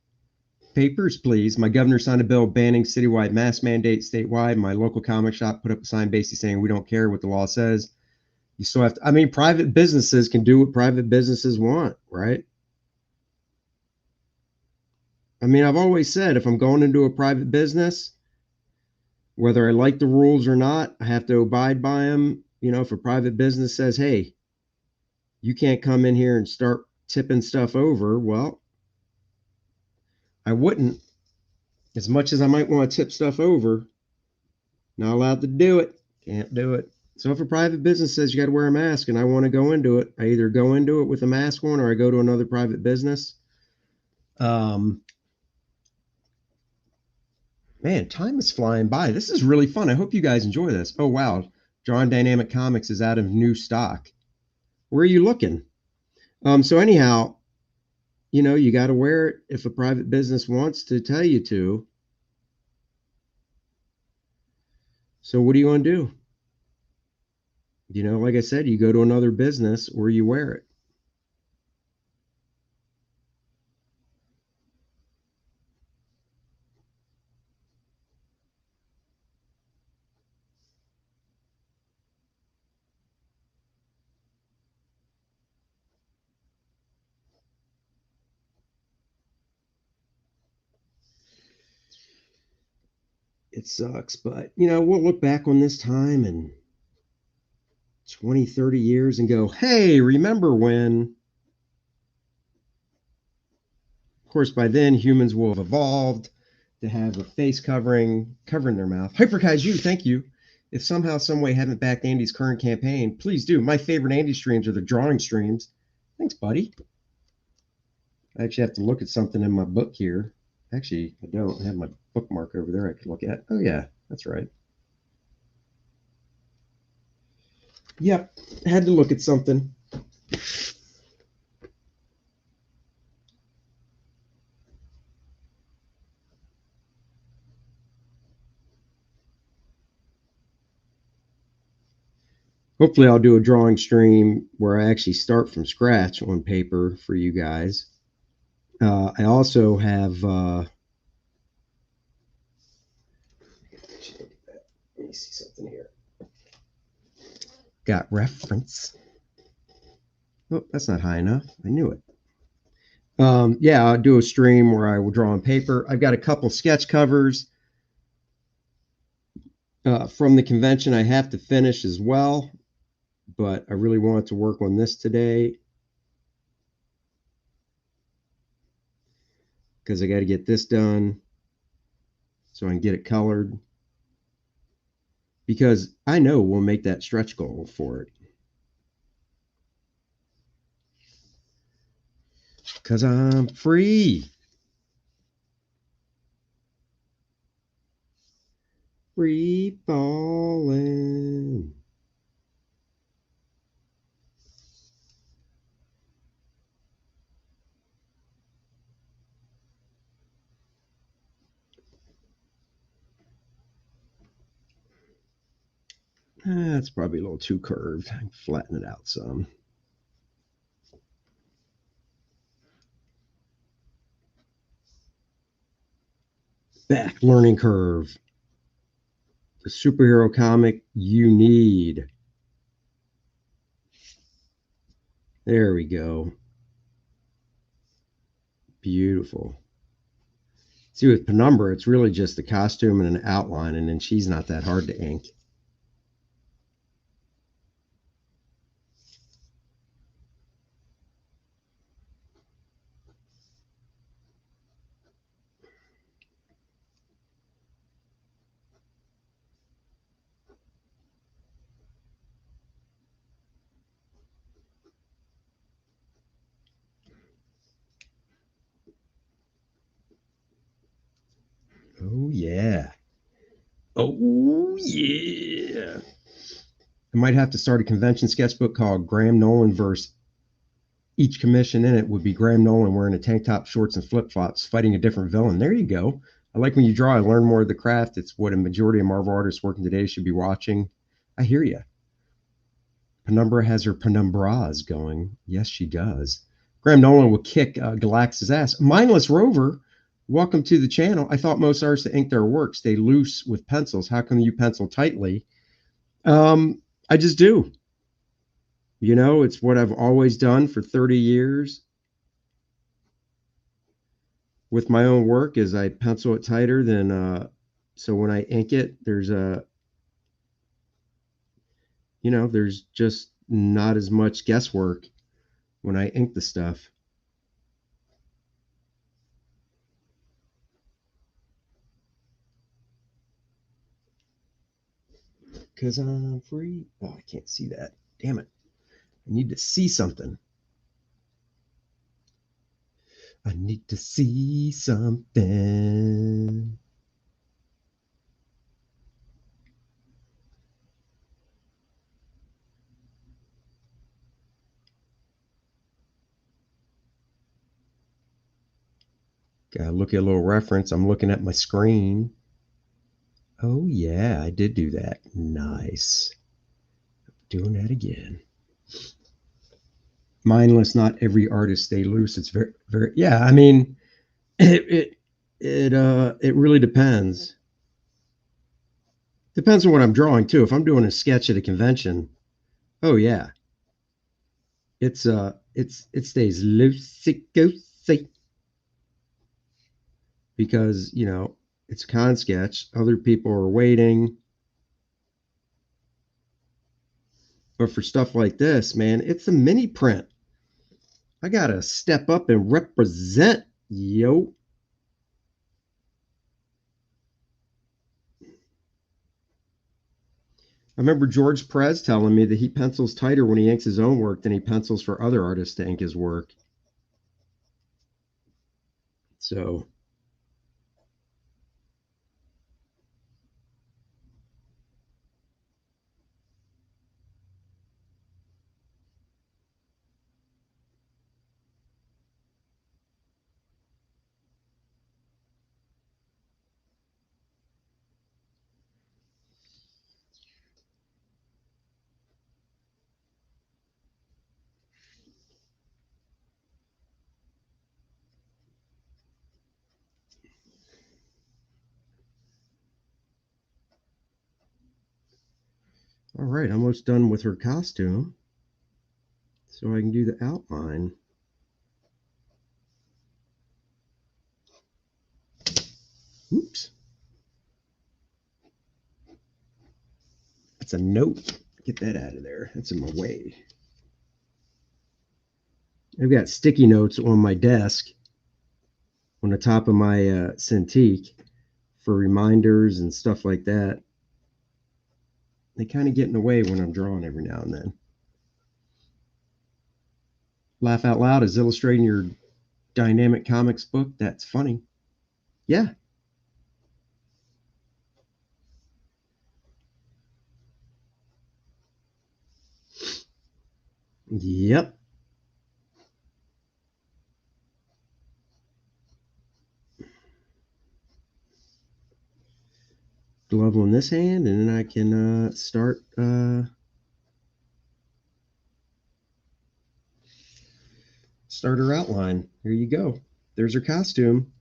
Papers, please. My governor signed a bill banning citywide mask mandate statewide. My local comic shop put up a sign basically saying we don't care what the law says. You still have to, I mean, private businesses can do what private businesses want, right? I mean, I've always said if I'm going into a private business, Whether I like the rules or not, I have to abide by them. You know, if a private business says, hey, you can't come in here and start tipping stuff over, well, I wouldn't. As much as I might want to tip stuff over, not allowed to do it. Can't do it. So if a private business says you got to wear a mask and I want to go into it, I either go into it with a mask on or I go to another private business. Man, time is flying by. This is really fun. I hope you guys enjoy this. Oh, wow. Drawn Dynamic Comics is out of new stock. Where are you looking? So anyhow, you know, you got to wear it if a private business wants to tell you to. So what do you want to do? You know, like I said, you go to another business or you wear it. It sucks, but, you know, we'll look back on this time in 20, 30 years and go, hey, remember when? Of course, by then, humans will have evolved to have a face covering their mouth. Hyperkaiju, thank you. If somehow, some way, haven't backed Andy's current campaign, please do. My favorite Andy streams are the drawing streams. Thanks, buddy. I actually have to look at something in my book here. Actually, I don't have my bookmark over there I could look at. Oh, yeah, that's right. Yep, had to look at something. Hopefully I'll do a drawing stream where I actually start from scratch on paper for you guys. I also have let me see something here. Got reference. Oh, that's not high enough. I knew it. Yeah, I'll do a stream where I will draw on paper. I've got a couple sketch covers from the convention I have to finish as well, but I really wanted to work on this today because I got to get this done so I can get it colored, because I know we'll make that stretch goal for it. Because I'm free. Free falling. That's probably a little too curved. I can flatten it out some. Back learning curve. The superhero comic you need. There we go. Beautiful. See, with Penumbra, it's really just the costume and an outline, and then she's not that hard to ink. Oh, yeah. Oh, yeah. I might have to start a convention sketchbook called Graham Nolan verse. Each commission in it would be Graham Nolan wearing a tank top, shorts, and flip-flops fighting a different villain. There you go. I like when you draw, I learn more of the craft. It's what a majority of Marvel artists working today should be watching. I hear you. Penumbra has her penumbras going. Yes, she does. Graham Nolan will kick Galax's ass. Mindless Rover, welcome to the channel. I thought most artists that ink their work stay loose with pencils. How come you pencil tightly? I just do. You know, it's what I've always done for 30 years with my own work, is I pencil it tighter than So when I ink it, there's there's just not as much guesswork when I ink the stuff. Because I'm free. Oh, I can't see that. Damn it. I need to see something. I need to see something. Gotta look at a little reference. I'm looking at my screen. Oh, yeah, I did do that. Nice. Doing that again. Mindless, not every artist stay loose. It's very, very, yeah, I mean, it, it really depends. Depends on what I'm drawing too. If I'm doing a sketch at a convention, oh yeah, it stays loosey goosey because it's a con sketch. Other people are waiting, but for stuff like this, man, it's a mini print. I gotta step up and represent, yo. I remember George Perez telling me that he pencils tighter when he inks his own work than he pencils for other artists to ink his work. So, all right, almost done with her costume. So I can do the outline. Oops. That's a note. Get that out of there. That's in my way. I've got sticky notes on my desk on the top of my Cintiq for reminders and stuff like that. They kind of get in the way when I'm drawing every now and then. Laugh Out Loud is illustrating your dynamic comics book. That's funny. Yeah. Yep. Glove on this hand, and then I can start her outline. Here you go. There's her costume.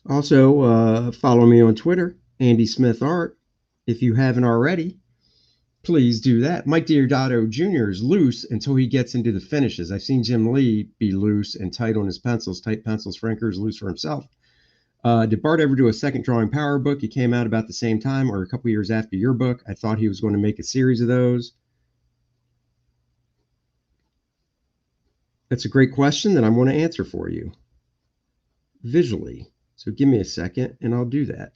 Also, follow me on Twitter, Andy Smith Art. If you haven't already, please do that. Mike Diodato Jr. is loose until he gets into the finishes. I've seen Jim Lee be loose and tight on his pencils, tight pencils. Franker is loose for himself. Did Bart ever do a second drawing power book? It came out about the same time or a couple years after your book. I thought he was going to make a series of those. That's a great question that I'm going to answer for you visually. So give me a second and I'll do that.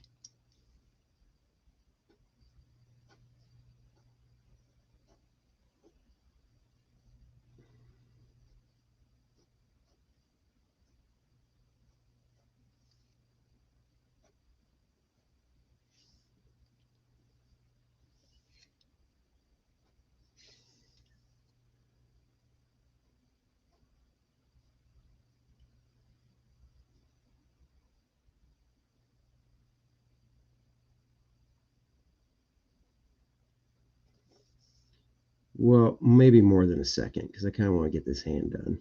Well, maybe more than a second because I kind of want to get this hand done.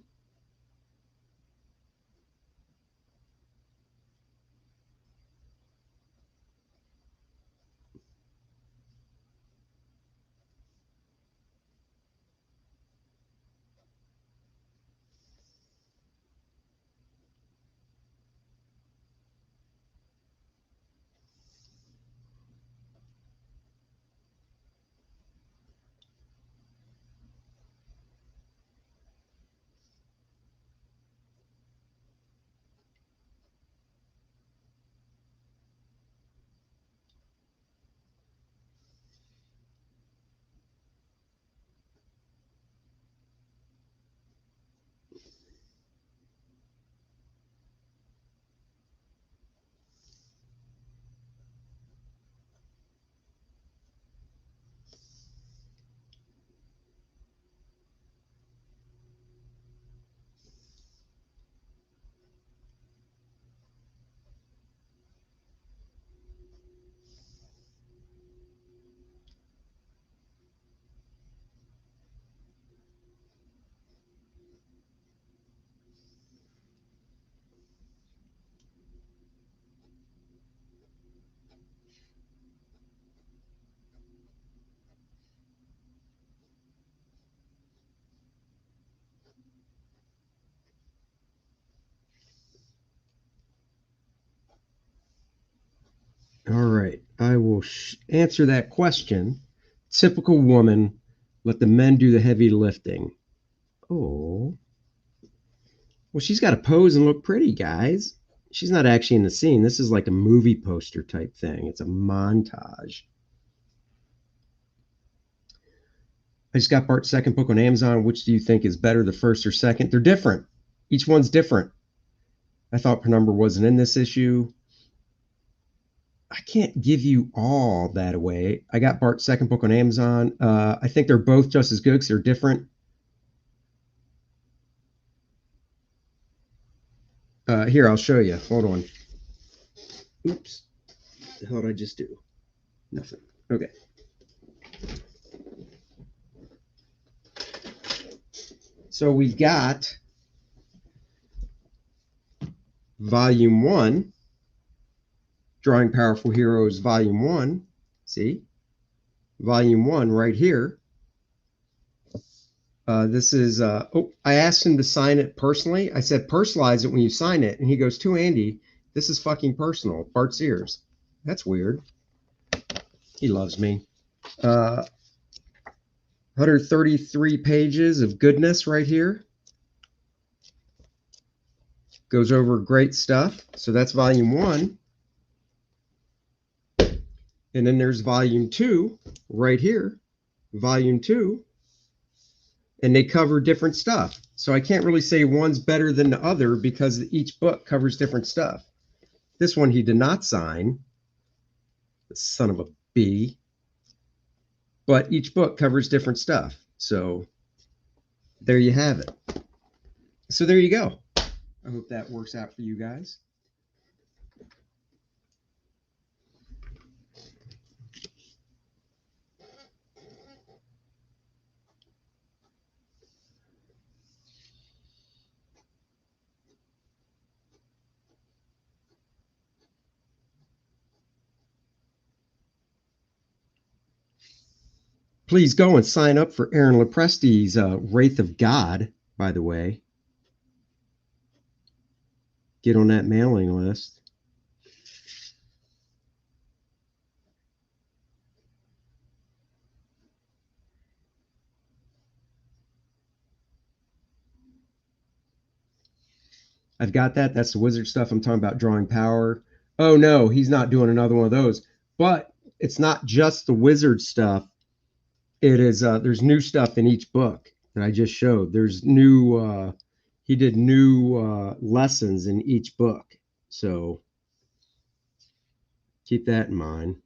All right, I will answer that question. Typical woman, let the men do the heavy lifting. Oh, well, she's got to pose and look pretty, guys. She's not actually in the scene. This is like a movie poster type thing. It's a montage. I just got Bart's second book on Amazon. Which do you think is better, the first or second? They're different. Each one's different. I thought Penumbra wasn't in this issue. I can't give you all that away. I got Bart's second book on Amazon. I think they're both just as good because they're different. Here, I'll show you. Hold on. Oops. What the hell did I just do? Nothing. Okay. So we've got Volume 1, Drawing Powerful Heroes, Volume 1. See? Volume 1 right here. This is, I asked him to sign it personally. I said, personalize it when you sign it. And he goes, to Andy, this is fucking personal. Bart Sears. That's weird. He loves me. 133 pages of goodness right here. Goes over great stuff. So that's volume 1. And then there's volume 2 right here. Volume 2. And they cover different stuff. So I can't really say one's better than the other because each book covers different stuff. This one he did not sign. The son of a bee. But each book covers different stuff. So there you have it. So there you go. I hope that works out for you guys. Please go and sign up for Aaron Lopresti's Wraith of God, by the way. Get on that mailing list. I've got that. That's the wizard stuff. I'm talking about drawing power. Oh no, he's not doing another one of those. But it's not just the wizard stuff. It is there's new stuff in each book that I just showed. There's new he did new lessons in each book. So keep that in mind.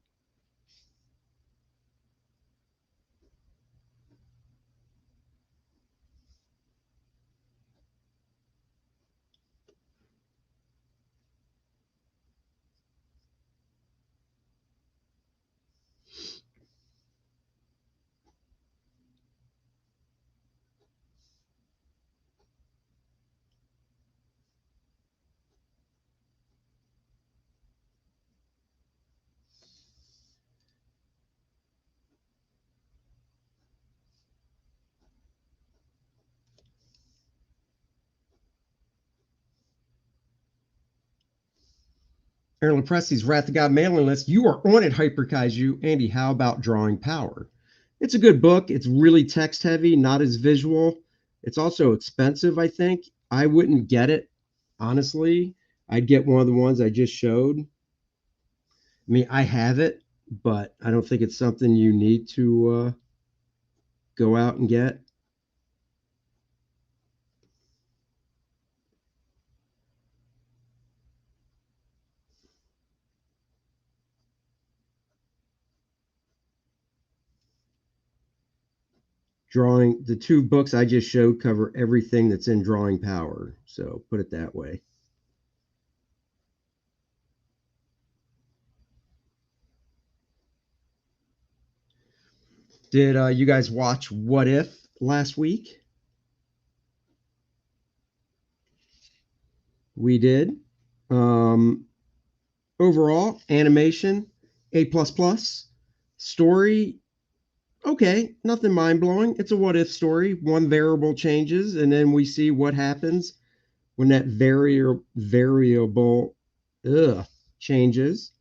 Aaron Lepresti's Wrath of God mailing list. You are on it, Hyper Kaiju. Andy, how about Drawing Power? It's a good book. It's really text heavy, not as visual. It's also expensive, I think. I wouldn't get it, honestly. I'd get one of the ones I just showed. I mean, I have it, but I don't think it's something you need to go out and get. Drawing, the two books I just showed cover everything that's in Drawing Power. So put it that way. Did you guys watch What If last week? We did. Um, Overall, animation A plus plus. Story okay, nothing mind blowing. It's a what if story. One variable changes, and then we see what happens when that variable changes.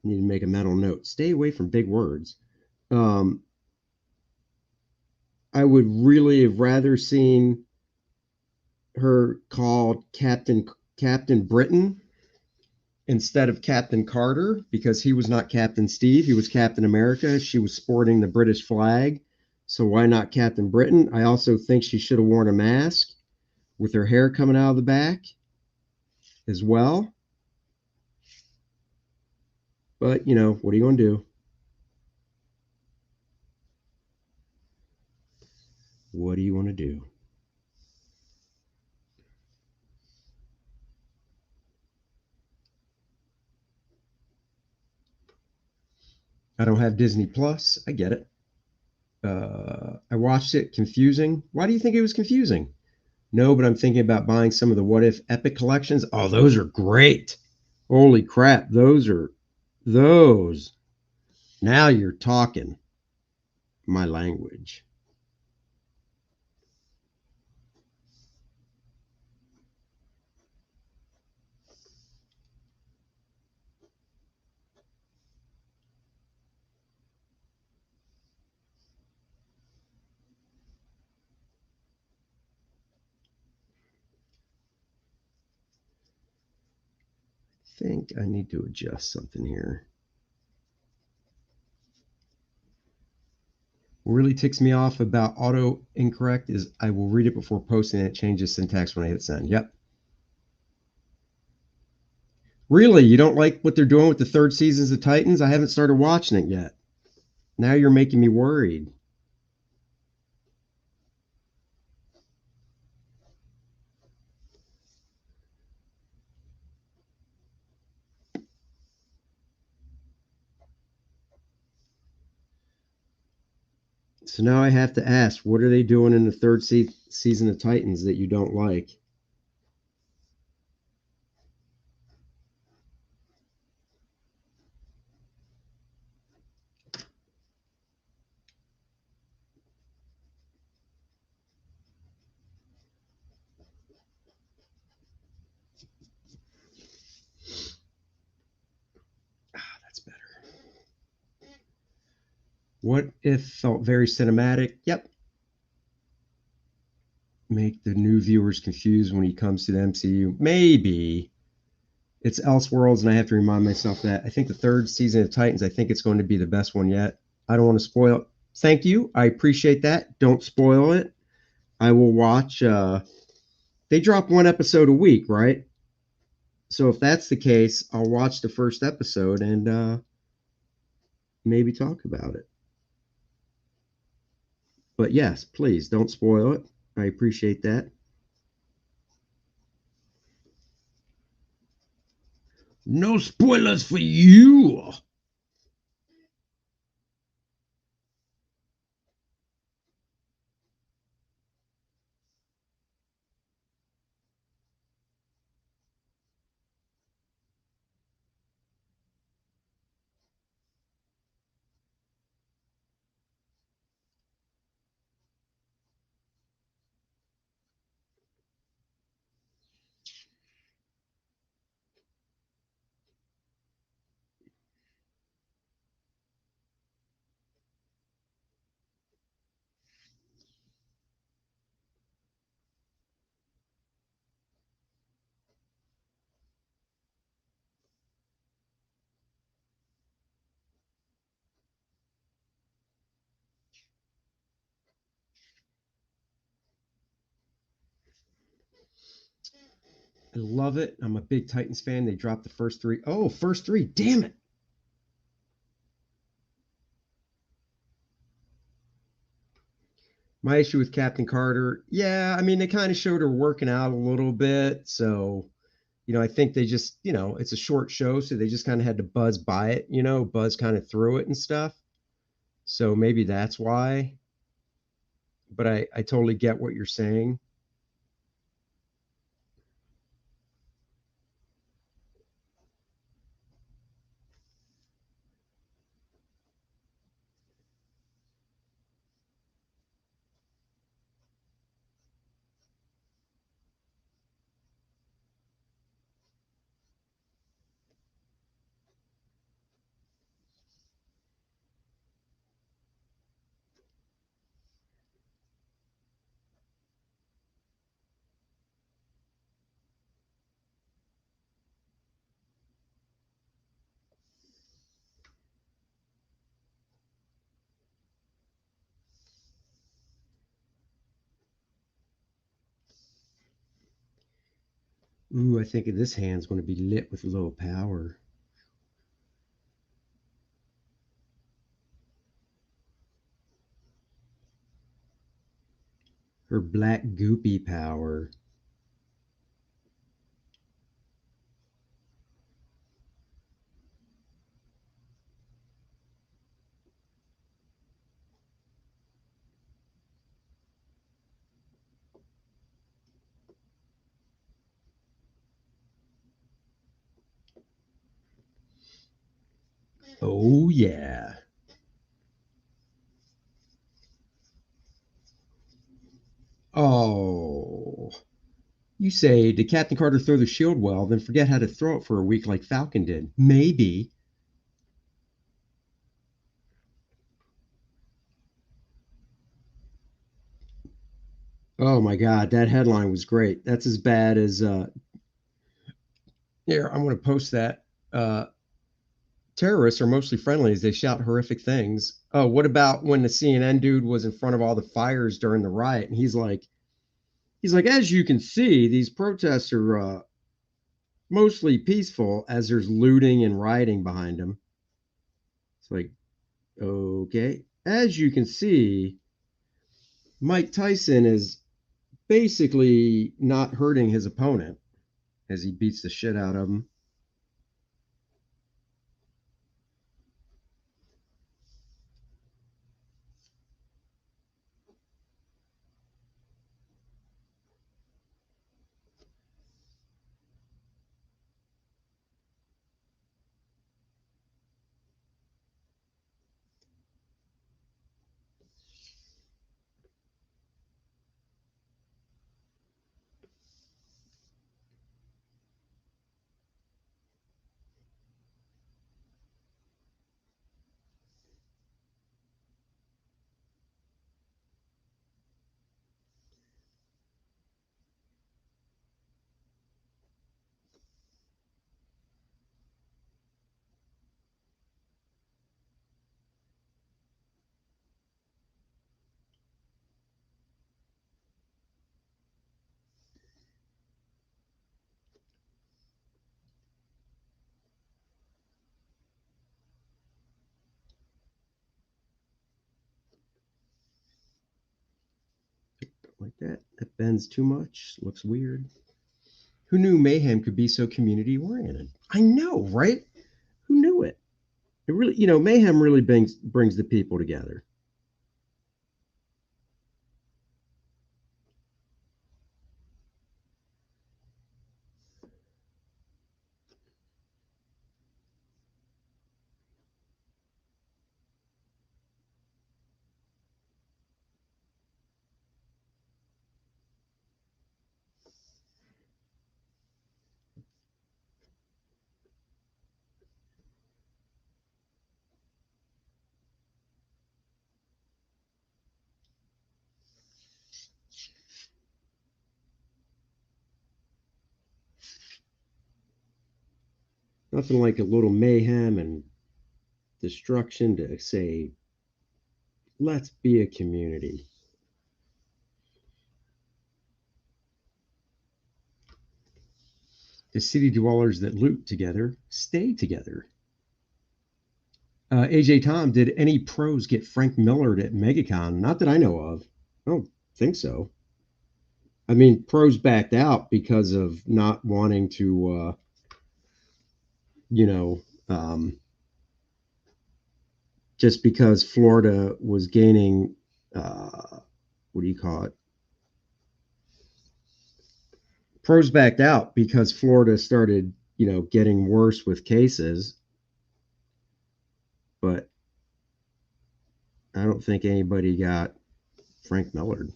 I need to make a mental note. Stay away from big words. Um, I would really have rather seen her called Captain Britain instead of Captain Carter because he was not Captain Steve. He was Captain America. She was sporting the British flag. So why not Captain Britain? I also think she should have worn a mask with her hair coming out of the back as well. But, you know, what are you going to do? What do you want to do? I don't have Disney Plus. I get it. I watched it. Confusing. Why do you think it was confusing? No, but I'm thinking about buying some of the What If Epic collections. Oh, those are great. Holy crap. Those. Now you're talking my language. I think I need to adjust something here. What really ticks me off about auto incorrect is I will read it before posting and it changes syntax when I hit send. Yep. Really? You don't like what they're doing with the third seasons of Titans? I haven't started watching it yet. Now you're making me worried. So now I have to ask, what are they doing in the third season of Titans that you don't like? Ah, that's better. What if felt very cinematic? Yep. Make the new viewers confused when he comes to the MCU? Maybe. It's Elseworlds, and I have to remind myself that I think the third season of Titans, I think it's going to be the best one yet. I don't want to spoil it. Thank you. I appreciate that. Don't spoil it. I will watch. They drop one episode a week, right? So if that's the case, I'll watch the first episode and maybe talk about it. But yes, please don't spoil it. I appreciate that. No spoilers for you. I love it. I'm a big Titans fan. They dropped the first three. Oh, first three. Damn it. My issue with Captain Carter, yeah, I mean, they kind of showed her working out a little bit. So, I think they just, it's a short show. So they just kind of had to buzz by it, buzz kind of through it and stuff. So maybe that's why. But I totally get what you're saying. Ooh, I think this hand's going to be lit with a little power. Her black goopy power. Oh, yeah. Oh. You say, did Captain Carter throw the shield well, then forget how to throw it for a week like Falcon did? Maybe. Oh my God, that headline was great. That's as bad as here, I'm gonna post that. Terrorists are mostly friendly as they shout horrific things. Oh, what about when the CNN dude was in front of all the fires during the riot and he's like, as you can see, these protests are mostly peaceful as there's looting and rioting behind them. It's like, okay. As you can see, Mike Tyson is basically not hurting his opponent as he beats the shit out of him. Like that. That bends too much. Looks weird. Who knew mayhem could be so community oriented? I know, right? Who knew it? It really, mayhem really brings the people together. Nothing like a little mayhem and destruction to say, let's be a community. The city dwellers that loot together stay together. AJ Tom, did any pros get Frank Millard at Megacon? Not that I know of. I don't think so. I mean, pros backed out because of not wanting to, you know, just because Florida was gaining, what do you call it? Pros backed out because Florida started, getting worse with cases. But I don't think anybody got Frank Millard.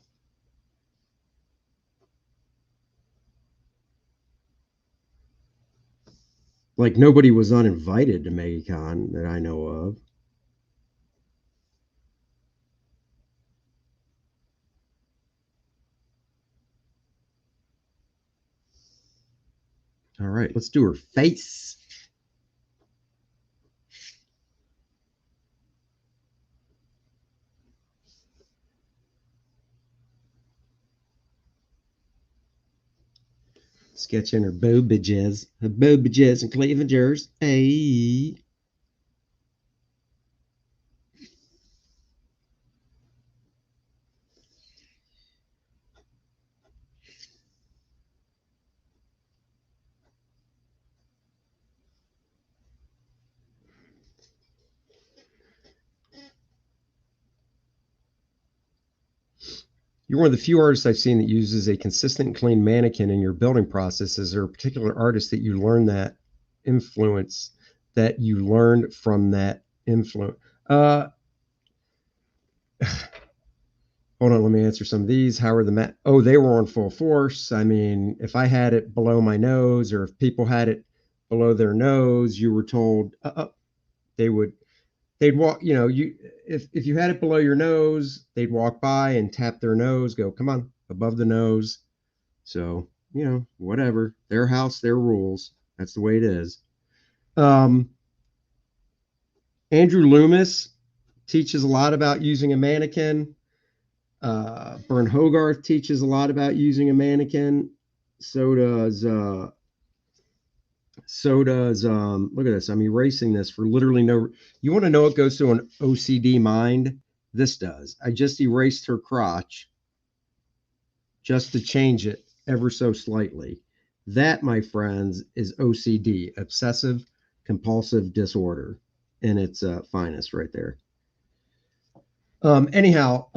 Like, nobody was uninvited to Megacon that I know of. All right, let's do her face. Sketching her boobages and cleavages. Hey. You're one of the few artists I've seen that uses a consistent and clean mannequin in your building process. Is there a particular artist that you learned from that influence? Hold on, let me answer some of these. How are the they were on full force. I mean, if I had it below my nose, or if people had it below their nose, you were told they'd walk. If you had it below your nose, they'd walk by and tap their nose, go, come on, above the nose. So, whatever. Their house, their rules. That's the way it is. Andrew Loomis teaches a lot about using a mannequin. Bern Hogarth teaches a lot about using a mannequin. So does look at this. I'm erasing this for literally no. You want to know what goes through an OCD mind? This does. I just erased her crotch just to change it ever so slightly. That, my friends, is OCD, obsessive compulsive disorder, in its finest right there. Anyhow,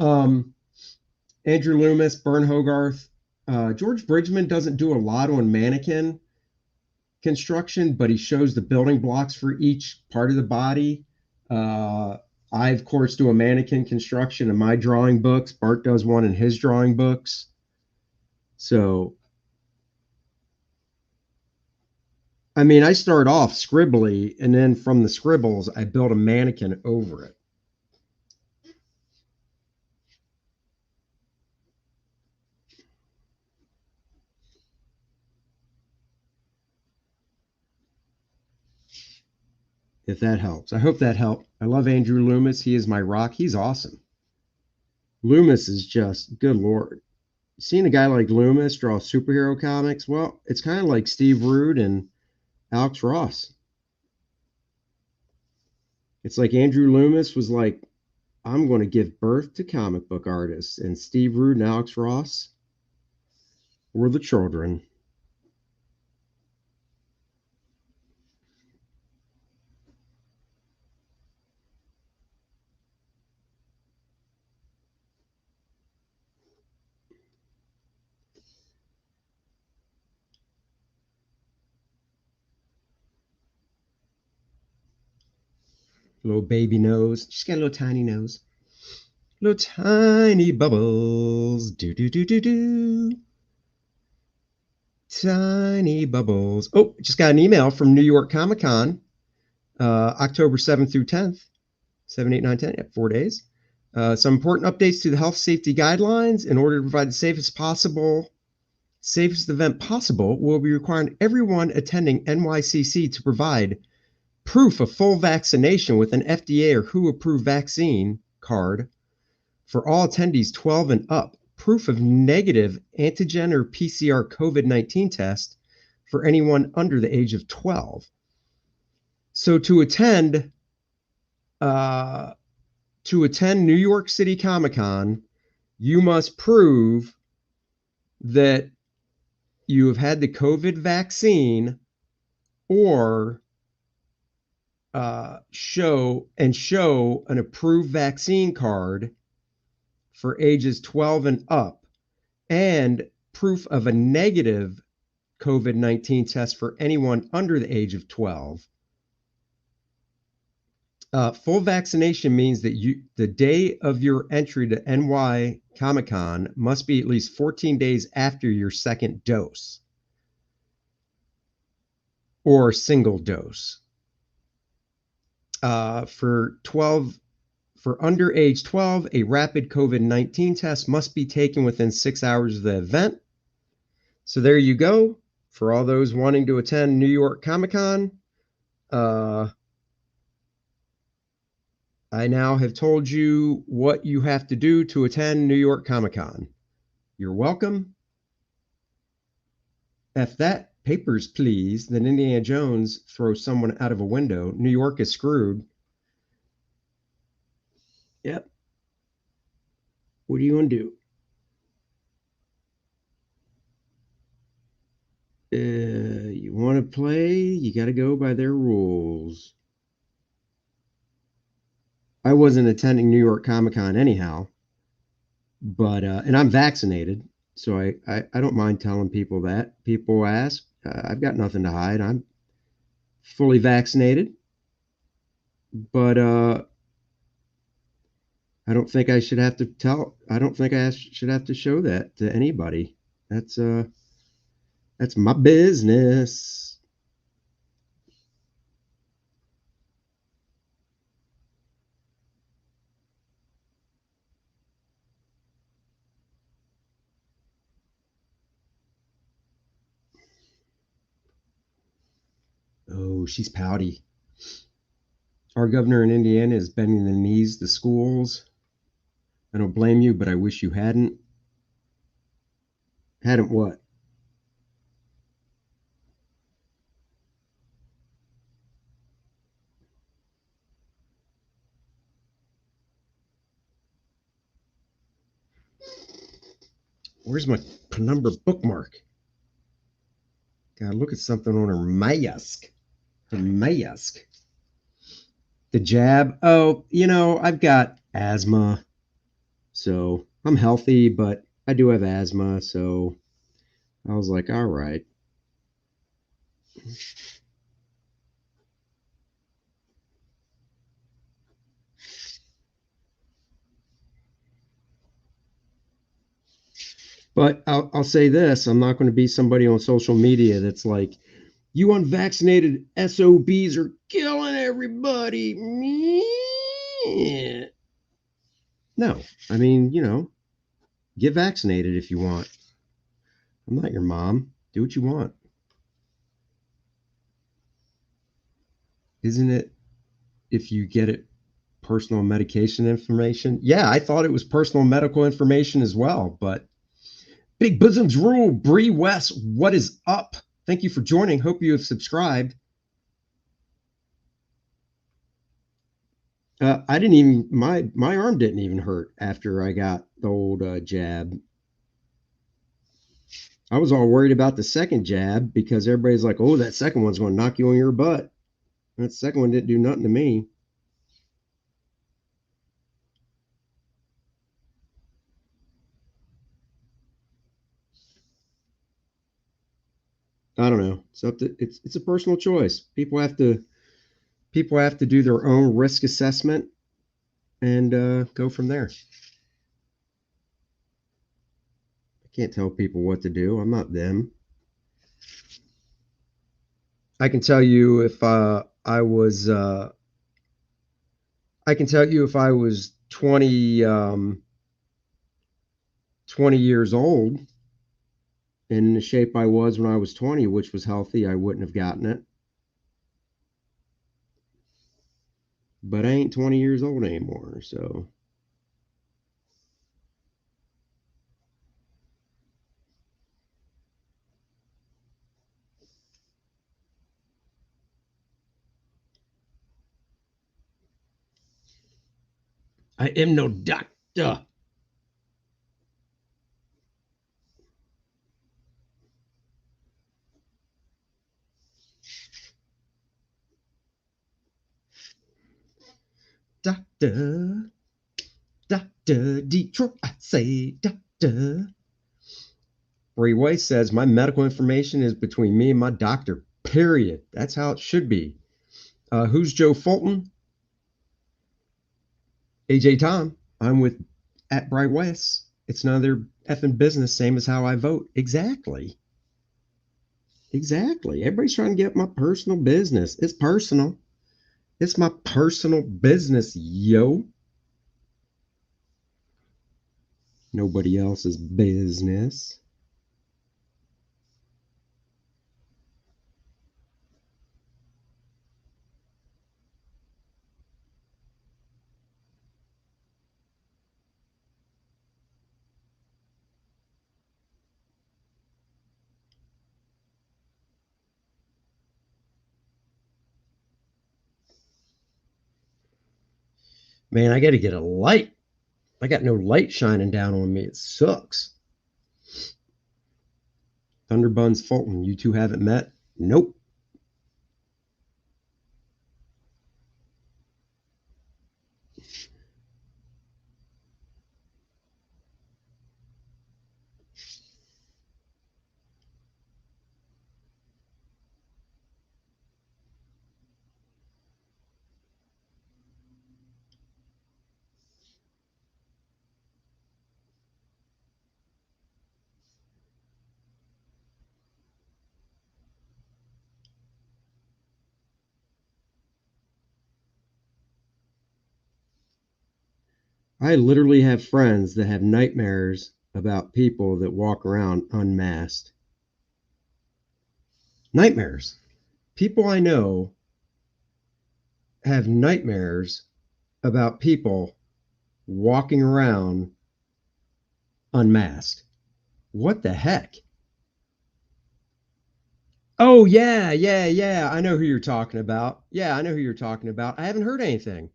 Andrew Loomis, Bern Hogarth, George Bridgman doesn't do a lot on mannequin construction, but he shows the building blocks for each part of the body. I, of course, do a mannequin construction in my drawing books. Bart does one in his drawing books. So, I mean, I start off scribbly, and then from the scribbles, I build a mannequin over it. If that helps. I hope that helped. I love Andrew Loomis. He is my rock. He's awesome. Loomis is just, good Lord. Seeing a guy like Loomis draw superhero comics, well, it's kind of like Steve Rude and Alex Ross. It's like Andrew Loomis was like, I'm going to give birth to comic book artists. And Steve Rude and Alex Ross were the children. Little baby nose. She's got a little tiny nose. Little tiny bubbles. Do, do, do, do, do. Tiny bubbles. Oh, just got an email from New York Comic Con, October 7th through 10th. 7, 8, 9, 10, yeah, 4 days. Some important updates to the health safety guidelines. In order to provide the safest event possible, we'll be requiring everyone attending NYCC to provide proof of full vaccination with an FDA or WHO approved vaccine card for all attendees 12 and up, proof of negative antigen or PCR COVID-19 test for anyone under the age of 12. So uh, to attend New York City Comic Con, you must prove that you have had the COVID vaccine or show an approved vaccine card for ages 12 and up, and proof of a negative COVID-19 test for anyone under the age of 12. Full vaccination means that the day of your entry to NY Comic Con must be at least 14 days after your second dose or single dose. For under age 12, a rapid COVID-19 test must be taken within 6 hours of the event. So there you go. For all those wanting to attend New York Comic Con, I now have told you what you have to do to attend New York Comic Con. You're welcome. If that, papers please, then Indiana Jones throws someone out of a window. New York is screwed. Yep. What are you going to do? You want to play, you got to go by their rules. I wasn't attending New York Comic Con anyhow, but and I'm vaccinated, so I don't mind telling people that. People ask, I've got nothing to hide. I'm fully vaccinated, but I don't think I should have to tell. I don't think I should have to show that to anybody. That's my business. Oh, she's pouty. Our governor in Indiana is bending the knees to schools. I don't blame you, but I wish you hadn't. Hadn't what? Where's my penumbra bookmark? Gotta look at something on her mask. Her mask. The jab. Oh, I've got asthma. So I'm healthy, but I do have asthma. So I was like, all right. But I'll say this, I'm not going to be somebody on social media that's like, you unvaccinated SOBs are killing everybody. No, I mean, get vaccinated if you want. I'm not your mom. Do what you want. Isn't it, if you get it, personal medication information? Yeah, I thought it was personal medical information as well, but Big Bosoms Rule, Bree West, what is up? Thank you for joining. Hope you have subscribed. I didn't even, my arm didn't even hurt after I got the old jab. I was all worried about the second jab because everybody's like, oh, that second one's going to knock you on your butt. That second one didn't do nothing to me. I don't know. It's a personal choice. People have to do their own risk assessment and go from there. I can't tell people what to do. I'm not them. I can tell you if I was 20 20 years old in the shape I was when I was 20, which was healthy, I wouldn't have gotten it. But I ain't 20 years old anymore, so I am no doctor. Doctor, Doctor Detroit, I say, Doctor. Ray White says, my medical information is between me and my doctor, period. That's how it should be. Who's Joe Fulton? AJ Tom. I'm with at Bright West. It's none of their effing business, same as how I vote. Exactly. Exactly. Everybody's trying to get my personal business. It's personal. It's my personal business, yo. Nobody else's business. Man, I got to get a light. I got no light shining down on me. It sucks. Thunderbuns Fulton, you two haven't met? Nope. I literally have friends that have nightmares about people that walk around unmasked. Nightmares. People I know have nightmares about people walking around unmasked. What the heck? Oh, yeah, yeah, yeah. I know who you're talking about. Yeah, I know who you're talking about. I haven't heard anything.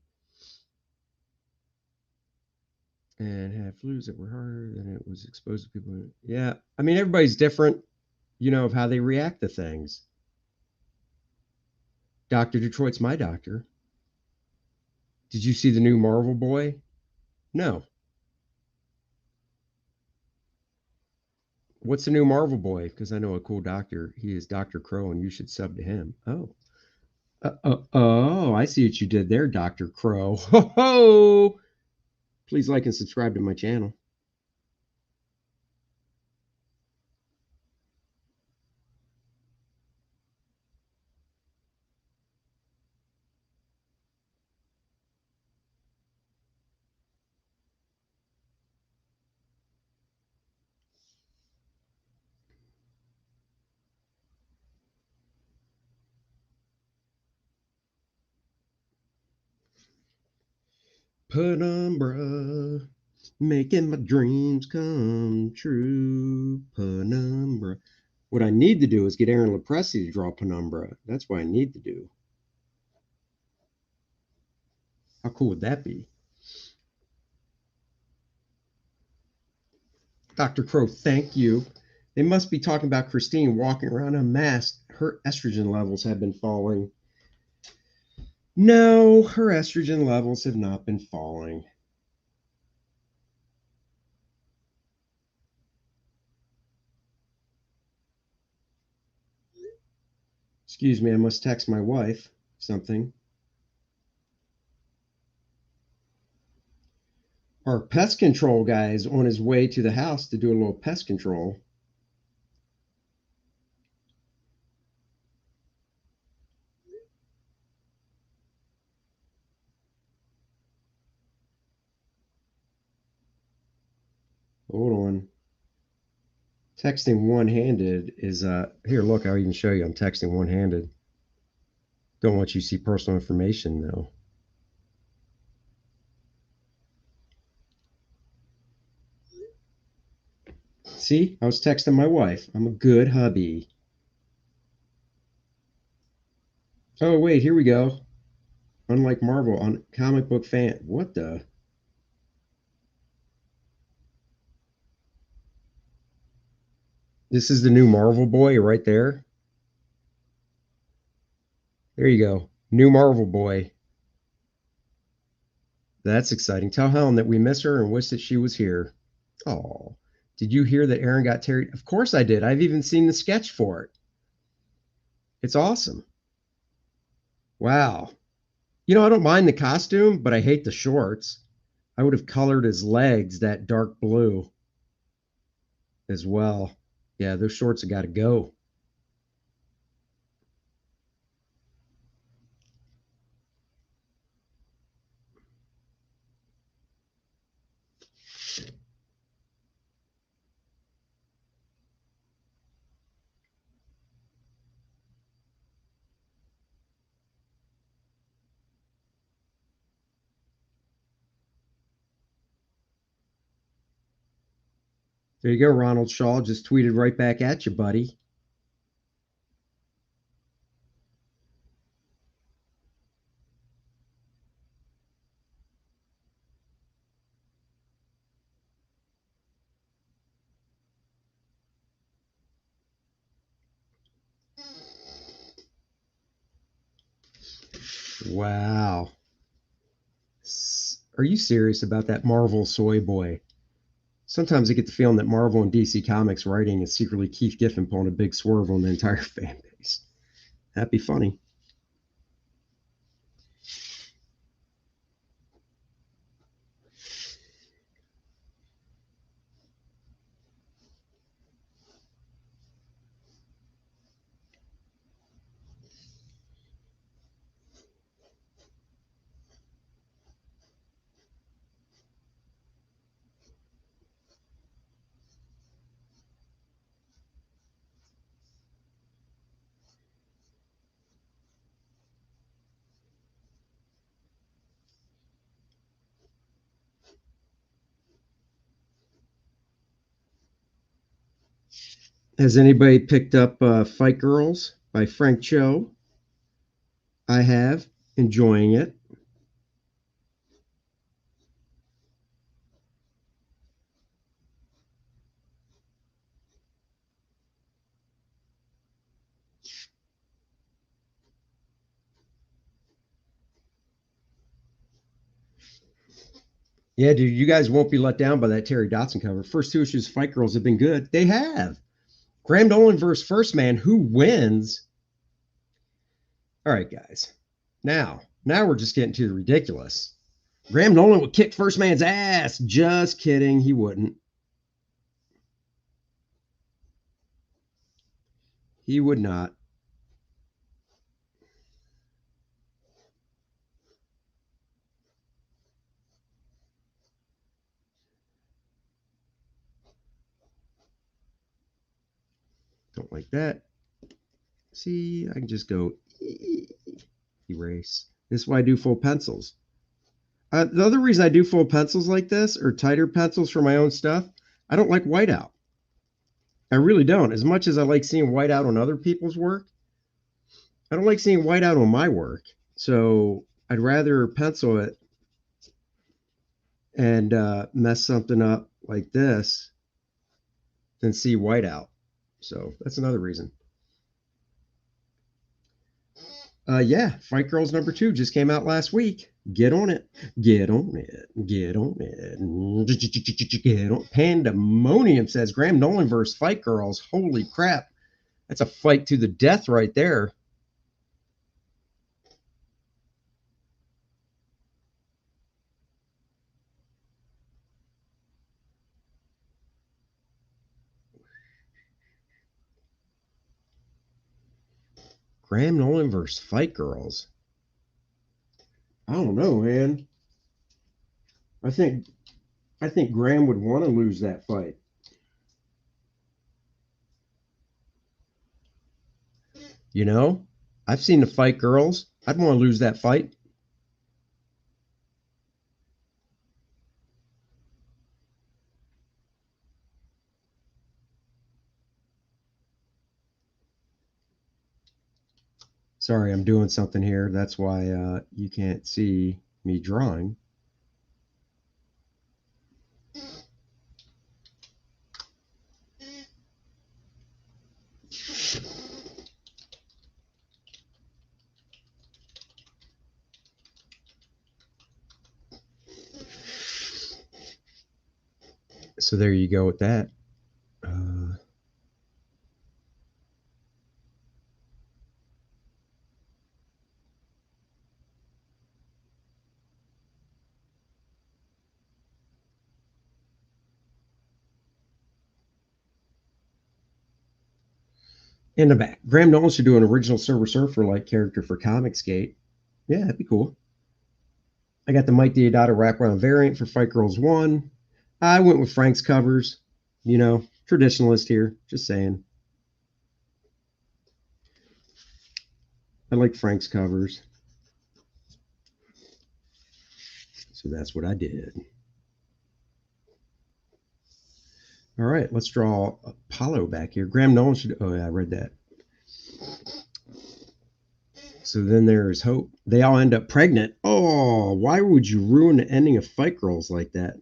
And had flus that were harder than it was exposed to people. Yeah, I mean, everybody's different, of how they react to things. Dr. Detroit's my doctor. Did you see the new Marvel boy? No. What's the new Marvel boy? Because I know a cool doctor. He is Dr. Crow, and you should sub to him. Oh. Oh, I see what you did there, Dr. Crow. Ho ho! Please like and subscribe to my channel. Penumbra, making my dreams come true. Penumbra. What I need to do is get Aaron Lepresti to draw Penumbra. That's what I need to do. How cool would that be? Dr. Crow, thank you. They must be talking about Christine walking around unmasked. Her estrogen levels have been falling. No, her estrogen levels have not been falling. Excuse me, I must text my wife something. Our pest control guy is on his way to the house to do a little pest control. Hold on. Texting one-handed is here, look, I'll even show you. I'm texting one-handed. Don't want you to see personal information though. See, I was texting my wife. I'm a good hubby. Oh wait, here we go. Unlike Marvel, on comic book fan. What the? This is the new Marvel boy right there. There you go. New Marvel boy. That's exciting. Tell Helen that we miss her and wish that she was here. Oh, did you hear that Aaron got Terry? Of course I did. I've even seen the sketch for it. It's awesome. Wow. You know, I don't mind the costume, but I hate the shorts. I would have colored his legs that dark blue as well. Yeah, those shorts have got to go. There you go, Ronald Shaw just tweeted right back at you, buddy. Wow. Are you serious about that Marvel soy boy? Sometimes I get the feeling that Marvel and DC Comics writing is secretly Keith Giffen pulling a big swerve on the entire fan base. That'd be funny. Has anybody picked up Fight Girls by Frank Cho? I have. Enjoying it. Yeah, dude, you guys won't be let down by that Terry Dotson cover. First two issues of Fight Girls have been good. They have. Graham Nolan versus 1stMAN. Who wins? All right, guys. Now we're just getting to the ridiculous. Graham Nolan would kick 1stMAN's ass. Just kidding. He wouldn't. He would not. Don't like that. See, I can just go erase. This is why I do full pencils. The other reason I do full pencils like this, or tighter pencils for my own stuff, I don't like whiteout. I really don't. As much as I like seeing whiteout on other people's work, I don't like seeing whiteout on my work. So I'd rather pencil it and mess something up like this than see whiteout. So that's another reason. Yeah, Fight Girls #2 just came out last week. Get on it. Get on it. Get on it. Get on. Pandemonium says Graham Nolan versus Fight Girls. Holy crap. That's a fight to the death right there. Graham Nolan versus Fight Girls. I don't know, man. I think I think Graham would want to lose that fight. You know, I've seen the Fight Girls. I'd want to lose that fight. Sorry, I'm doing something here. That's why you can't see me drawing. So there you go with that. Uh, in the back, Graham Nolan should do an original Silver Surfer like character for Comicsgate. Yeah, that'd be cool. I got the Mike Deodato wraparound variant for Fight Girls 1. I went with Frank's covers. You know, traditionalist here. Just saying. I like Frank's covers. So that's what I did. All right, let's draw Apollo back here. Graham Nolan should. Oh, yeah, I read that. So then there's Hope. They all end up pregnant. Oh, why would you ruin the ending of Fight Girls like that?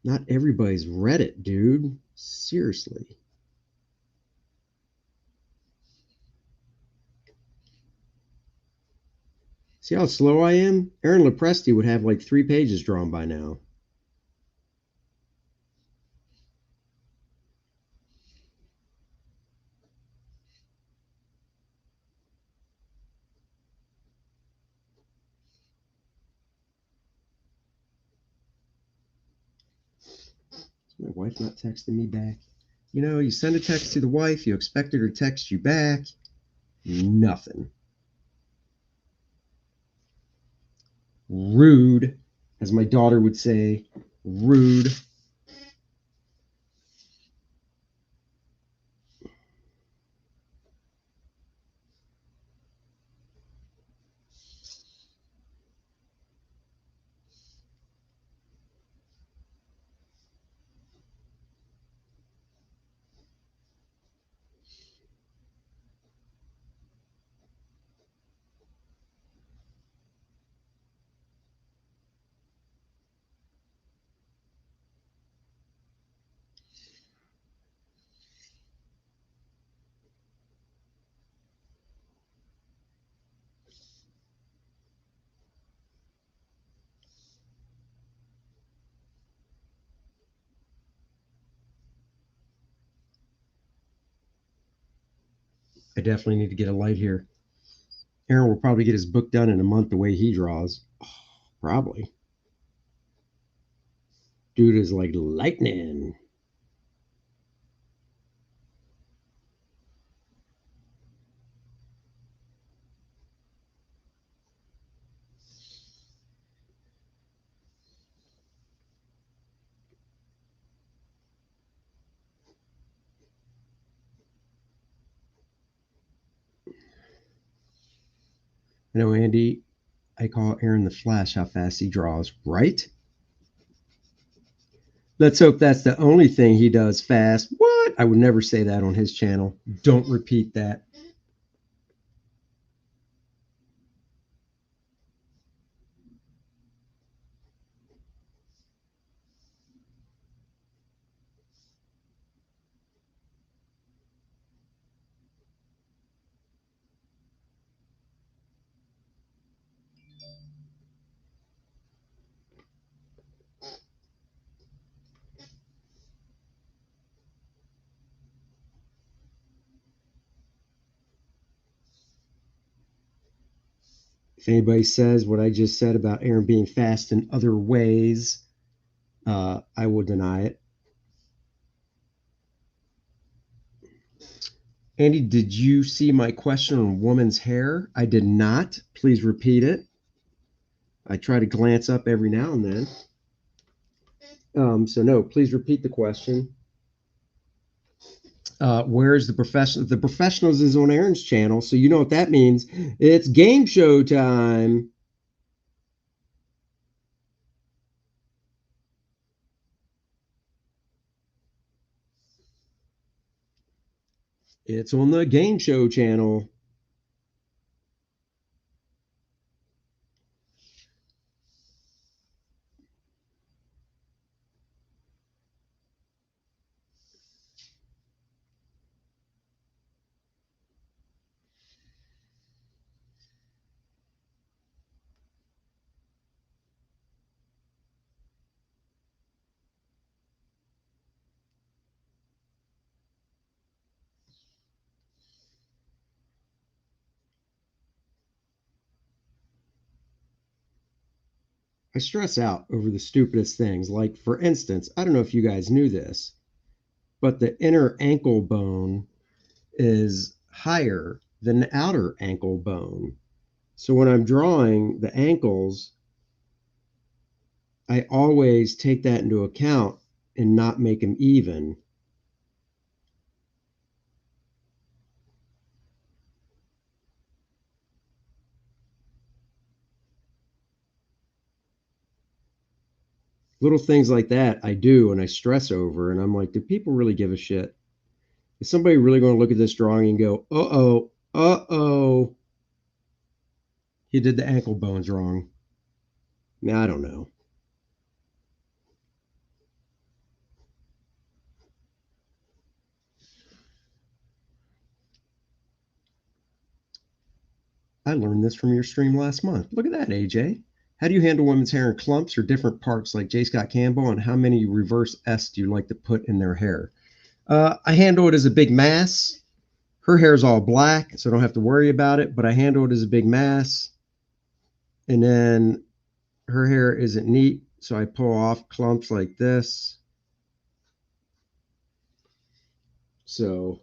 Not everybody's read it, dude. Seriously. See how slow I am? Aaron Lopresti would have like 3 pages drawn by now. Is my wife not texting me back? You know, you send a text to the wife, you expect her to text you back. Nothing. Rude, as my daughter would say. Rude. I definitely need to get a light here. Aaron will probably get his book done in a month the way he draws. Oh, probably. Dude is like lightning. You know, Andy, I call Aaron the Flash how fast he draws, right? Let's hope that's the only thing he does fast. What? I would never say that on his channel. Don't repeat that. If anybody says what I just said about Aaron being fast in other ways, I will deny it. Andy, did you see my question on woman's hair? I did not. Please repeat it. I try to glance up every now and then. So no, please repeat the question. Where's the professional? The professionals is on Aaron's channel, so you know what that means. It's game show time. It's on the game show channel. I stress out over the stupidest things. Like, for instance, I don't know if you guys knew this, but the inner ankle bone is higher than the outer ankle bone. So when I'm drawing the ankles, I always take that into account and not make them even. Little things like that I do and I stress over, and I'm like, do people really give a shit? Is somebody really going to look at this drawing and go, uh-oh, he did the ankle bones wrong? Now, I don't know. I learned this from your stream last month. Look at that, AJ. How do you handle women's hair in clumps or different parts like J. Scott Campbell, and how many reverse S do you like to put in their hair? I handle it as a big mass. Her hair is all black, so I don't have to worry about it, but I handle it as a big mass. And then her hair isn't neat, so I pull off clumps like this. So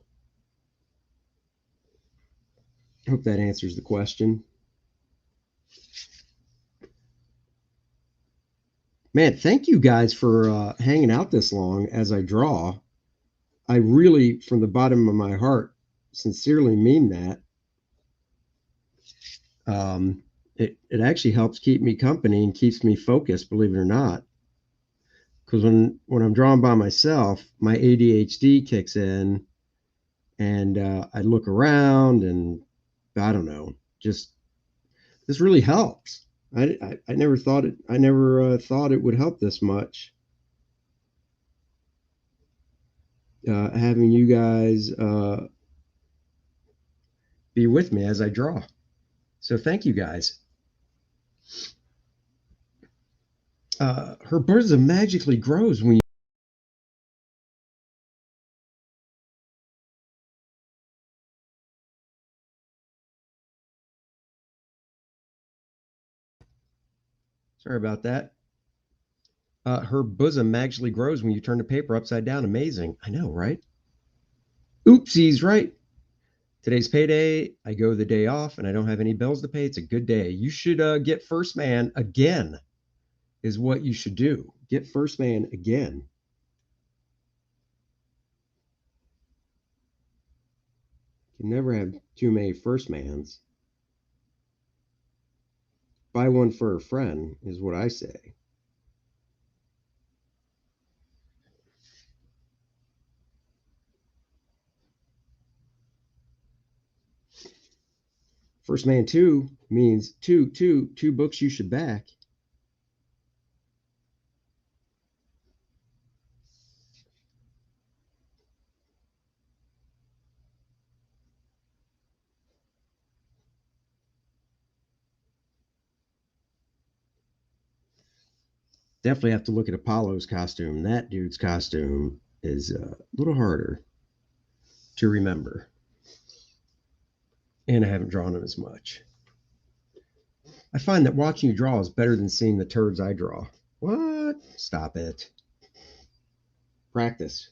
I hope that answers the question. Man, thank you guys for hanging out this long as I draw. I really, from the bottom of my heart, sincerely mean that. It actually helps keep me company and keeps me focused, believe it or not. Because when I'm drawing by myself, my ADHD kicks in, and I look around, and I don't know, just this really helps. I never thought it. I never thought it would help this much. Having you guys be with me as I draw. So thank you guys. Her bosom magically grows when you. Sorry about that. Her bosom magically grows when you turn the paper upside down. Amazing. I know, right? Oopsies, right? Today's payday. I go the day off and I don't have any bills to pay. It's a good day. You should get 1stMAN again, is what you should do. Get 1stMAN again. You can never have too many 1stMANs. Buy one for a friend, is what I say. First Man 2 means two books you should back. Definitely have to look at Apollo's costume. That dude's costume is a little harder to remember. And I haven't drawn him as much. I find that watching you draw is better than seeing the turds I draw. What? Stop it. Practice.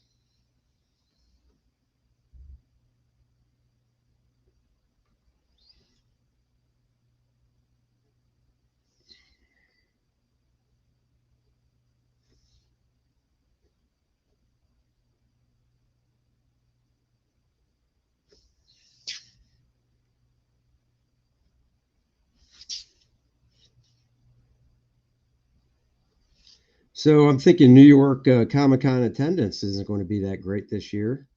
So I'm thinking New York Comic Con attendance isn't going to be that great this year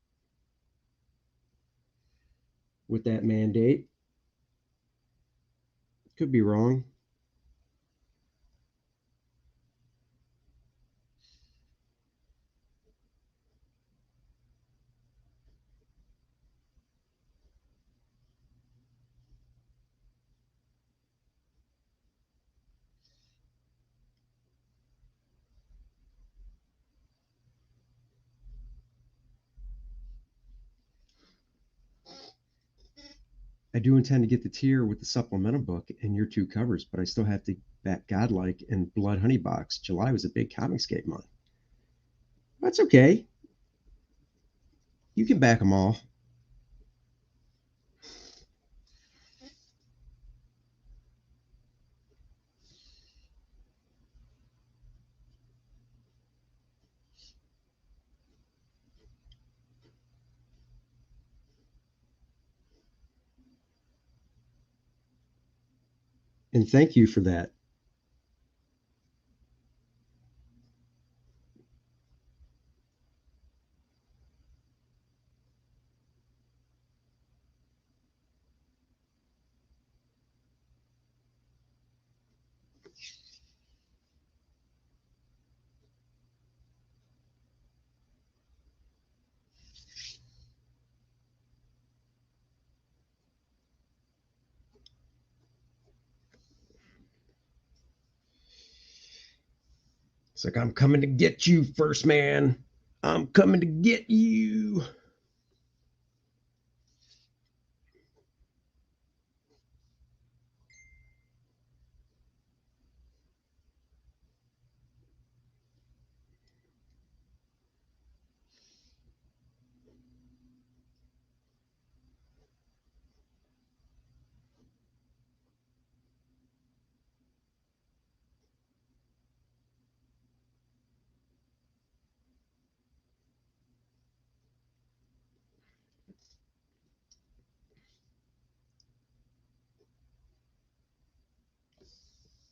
with that mandate. Could be wrong. I do intend to get the tier with the supplemental book and your two covers, but I still have to back Godlike and Blood Honey Box. July was a big Comicsgate month. That's okay. You can back them all. And thank you for that. It's like, I'm coming to get you, First Man. I'm coming to get you.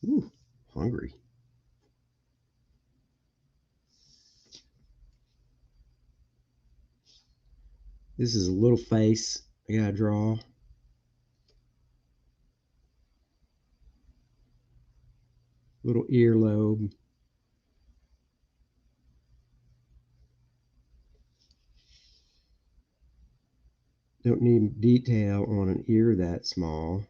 Ooh, hungry. This is a little face I gotta draw. Little earlobe. Don't need detail on an ear that small.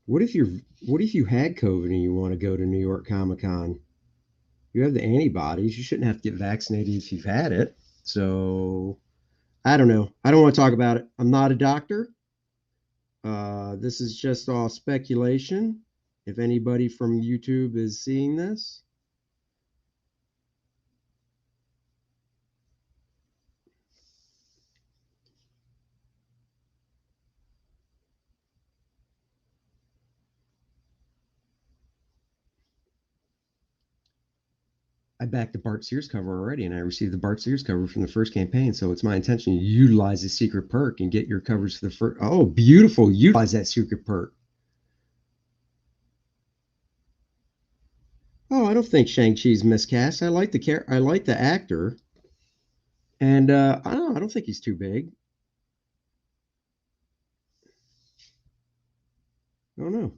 What if you had COVID and you want to go to New York Comic Con? You have the antibodies. You shouldn't have to get vaccinated if you've had it. So I don't know. I don't want to talk about it. I'm not a doctor. This is just all speculation. If anybody from YouTube is seeing this, I backed the Bart Sears cover already, and I received the Bart Sears cover from the first campaign. So it's my intention to utilize the secret perk and get your covers for the first. Oh, beautiful! Utilize that secret perk. Oh, I don't think Shang-Chi's miscast. I like the actor, and I don't think he's too big. I don't know.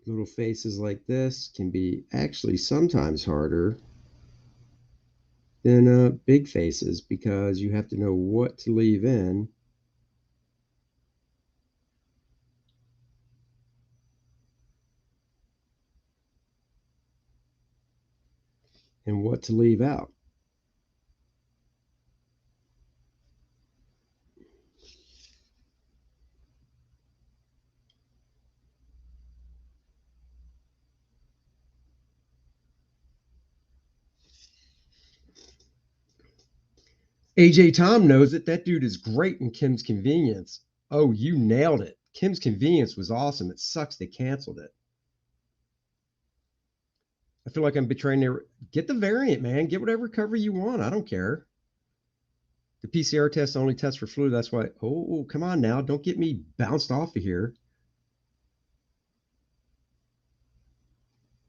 Little faces like this can be actually sometimes harder than big faces because you have to know what to leave in and what to leave out. AJ Tom knows it. That dude is great in Kim's Convenience. Oh, you nailed it. Kim's Convenience was awesome. It sucks they canceled it. I feel like I'm betraying their. Get the variant, man. Get whatever cover you want. I don't care. The PCR test only tests for flu. That's why. Oh, come on now. Don't get me bounced off of here.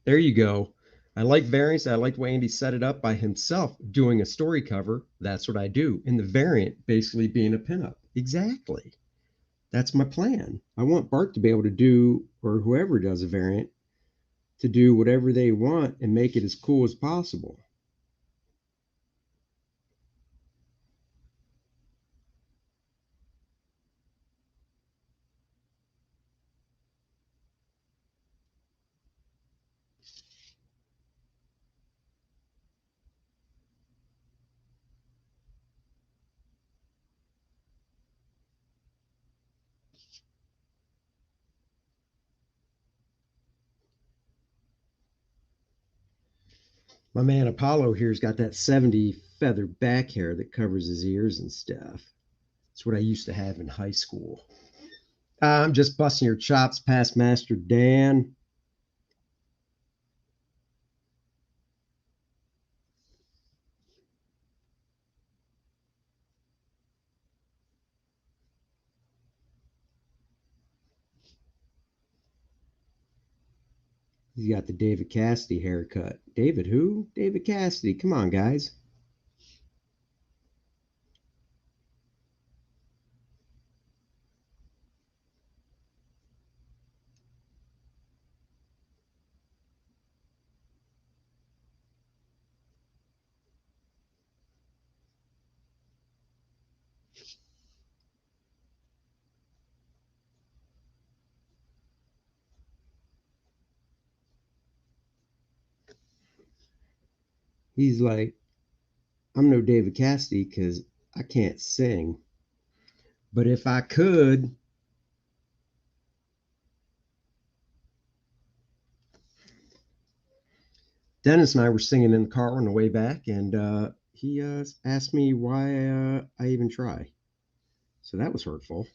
There you go. I like variants. I like the way Andy set it up by himself doing a story cover. That's what I do. And the variant basically being a pinup. Exactly. That's my plan. I want Bart to be able to do, or whoever does a variant, to do whatever they want and make it as cool as possible. My man Apollo here's got that 70 feather back hair that covers his ears and stuff. It's what I used to have in high school. I'm just busting your chops past Master Dan. He's got the David Cassidy haircut. David who? David Cassidy. Come on, guys. He's like, I'm no David Cassidy because I can't sing. But if I could, Dennis and I were singing in the car on the way back, and he asked me why I even try. So that was hurtful.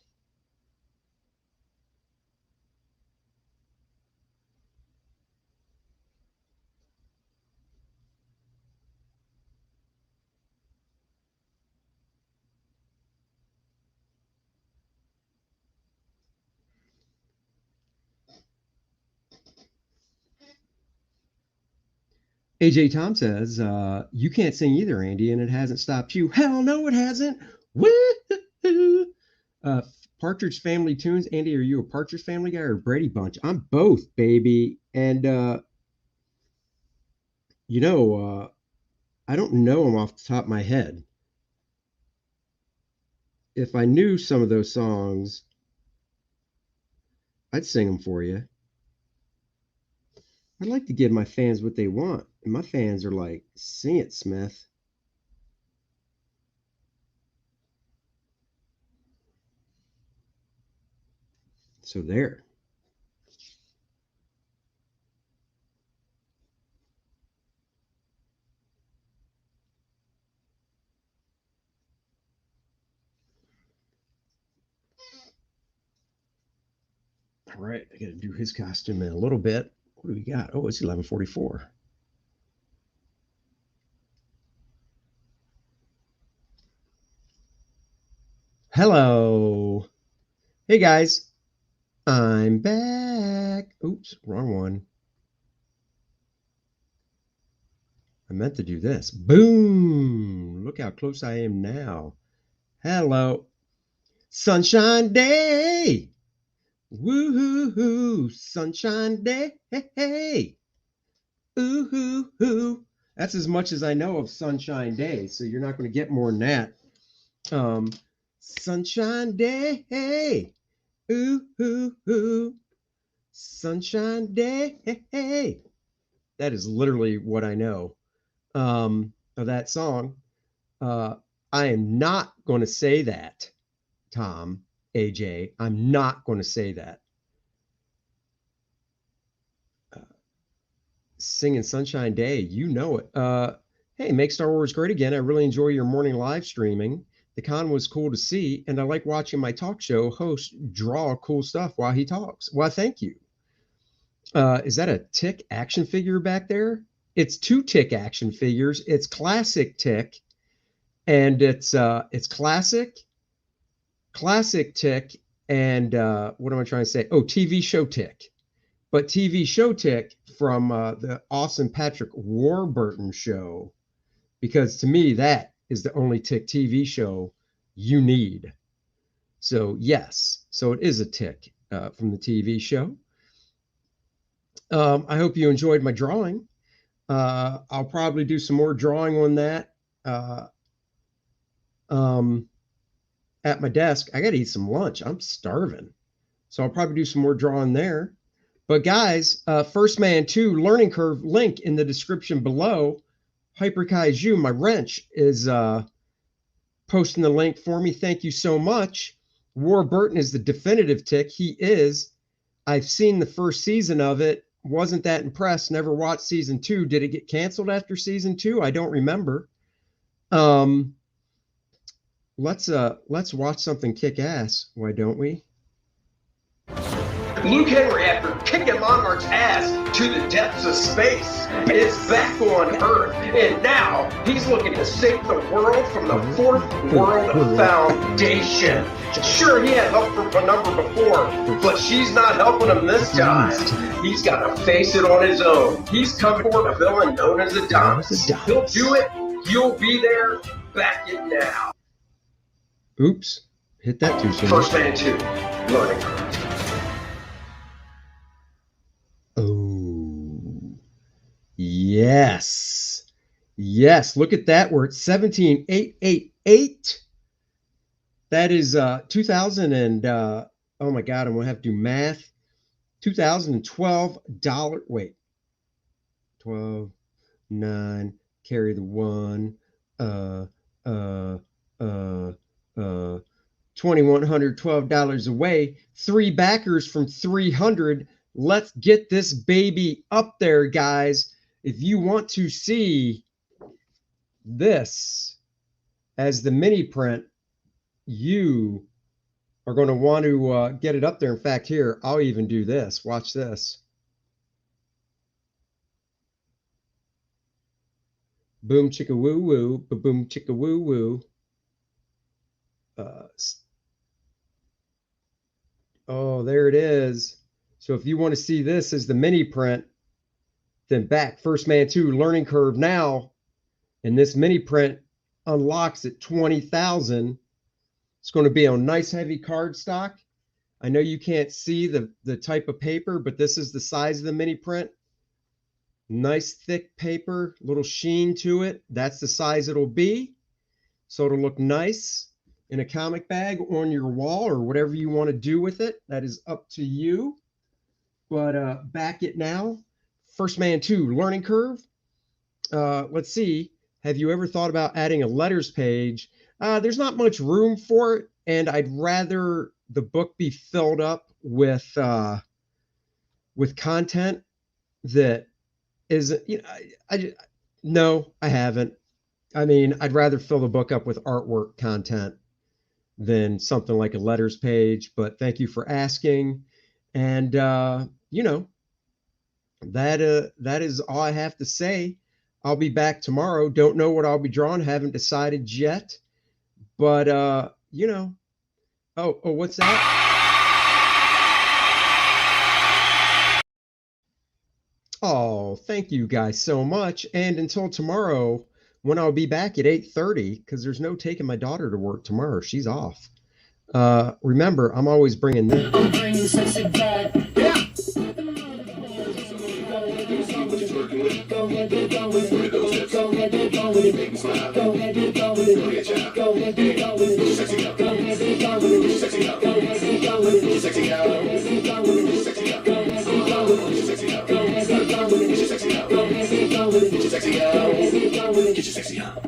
AJ Tom says, you can't sing either, Andy, and it hasn't stopped you. Hell no, it hasn't. Woo! Uh, Partridge Family Tunes. Andy, are you a Partridge Family guy or a Brady Bunch? I'm both, baby. And, you know, I don't know them off the top of my head. If I knew some of those songs, I'd sing them for you. I'd like to give my fans what they want. And my fans are like, sing it, Smith. So there. All right, I got to do his costume in a little bit. What do we got? Oh, it's 11:44. Hello. Hey guys. I'm back. Oops, wrong one. I meant to do this. Boom. Look how close I am now. Hello. Sunshine Day. Woo-hoo-hoo. Sunshine Day. Hey, hey. Ooh-hoo-hoo. That's as much as I know of Sunshine Day, so you're not going to get more than that. Sunshine Day. Hey. Ooh-hoo-hoo. Sunshine Day. Hey, hey. That is literally what I know of that song. I am not going to say that, Tom, AJ. I'm not going to say that. Singing Sunshine Day, you know it. Hey, make Star Wars great again. I really enjoy your morning live streaming. The con was cool to see, and I like watching my talk show host draw cool stuff while he talks. Well, thank you. Is that a Tick action figure back there? It's two Tick action figures. It's classic Tick, and it's classic Tick, and what am I trying to say? Oh, TV show Tick. But TV show Tick from the Austin Patrick Warburton show, because to me, that is the only Tick TV show you need. So yes, so it is a Tick from the TV show. I hope you enjoyed my drawing. I'll probably do some more drawing on that at my desk. I got to eat some lunch. I'm starving. So I'll probably do some more drawing there. But guys, 1stMAN 2 Learning Curve link in the description below. Hyper Kaiju, my wrench, is posting the link for me. Thank you so much. Warburton is the definitive Tick. He is. I've seen the first season of it. Wasn't that impressed. Never watched season 2. Did it get canceled after season 2? I don't remember. Let's watch something kick ass. Why don't we? Luke Henry, after kicking Monarch's ass to the depths of space, is back on Earth, and now he's looking to save the world from the Fourth World Foundation. Sure, he had help from Penumbra before, but she's not helping him this time. He's got to face it on his own. He's coming for a villain known as Adonis. He'll do it. You'll be there. Back it now. Oops. Hit that too soon. 1stMAN 2 Learning Curve. Oh, yes. Yes, look at that. We're at 17,888. That is 2000 and oh my God, I'm gonna have to do math. $2012. Wait, 12, 9, carry the 1. $2,112 away. 3 backers from 300. Let's get this baby up there, guys. If you want to see this as the mini print, you are going to want to get it up there. In fact, here, I'll even do this. Watch this. Boom chicka woo woo, boom chicka woo woo. Oh, there it is. So if you want to see this as the mini print, then back 1stMAN 2 Learning Curve now, and this mini print unlocks at 20,000. It's going to be on nice heavy cardstock. I know you can't see the type of paper, but this is the size of the mini print. Nice thick paper, little sheen to it. That's the size it'll be. So it'll look nice in a comic bag on your wall or whatever you want to do with it. That is up to you. But back it now. 1stMAN 2 Learning Curve. Let's see. Have you ever thought about adding a letters page? There's not much room for it, and I'd rather the book be filled up with content that is, you know, no, I haven't. I mean, I'd rather fill the book up with artwork content than something like a letters page. But thank you for asking, and you know, that is all I have to say. I'll be back tomorrow. Don't know what I'll be drawing. Haven't decided yet. But you know. Oh, what's that? Oh, thank you guys so much. And until tomorrow, when I'll be back at 8:30, because there's no taking my daughter to work tomorrow. She's off. Remember, I'm always bringing this. Get your sexy out.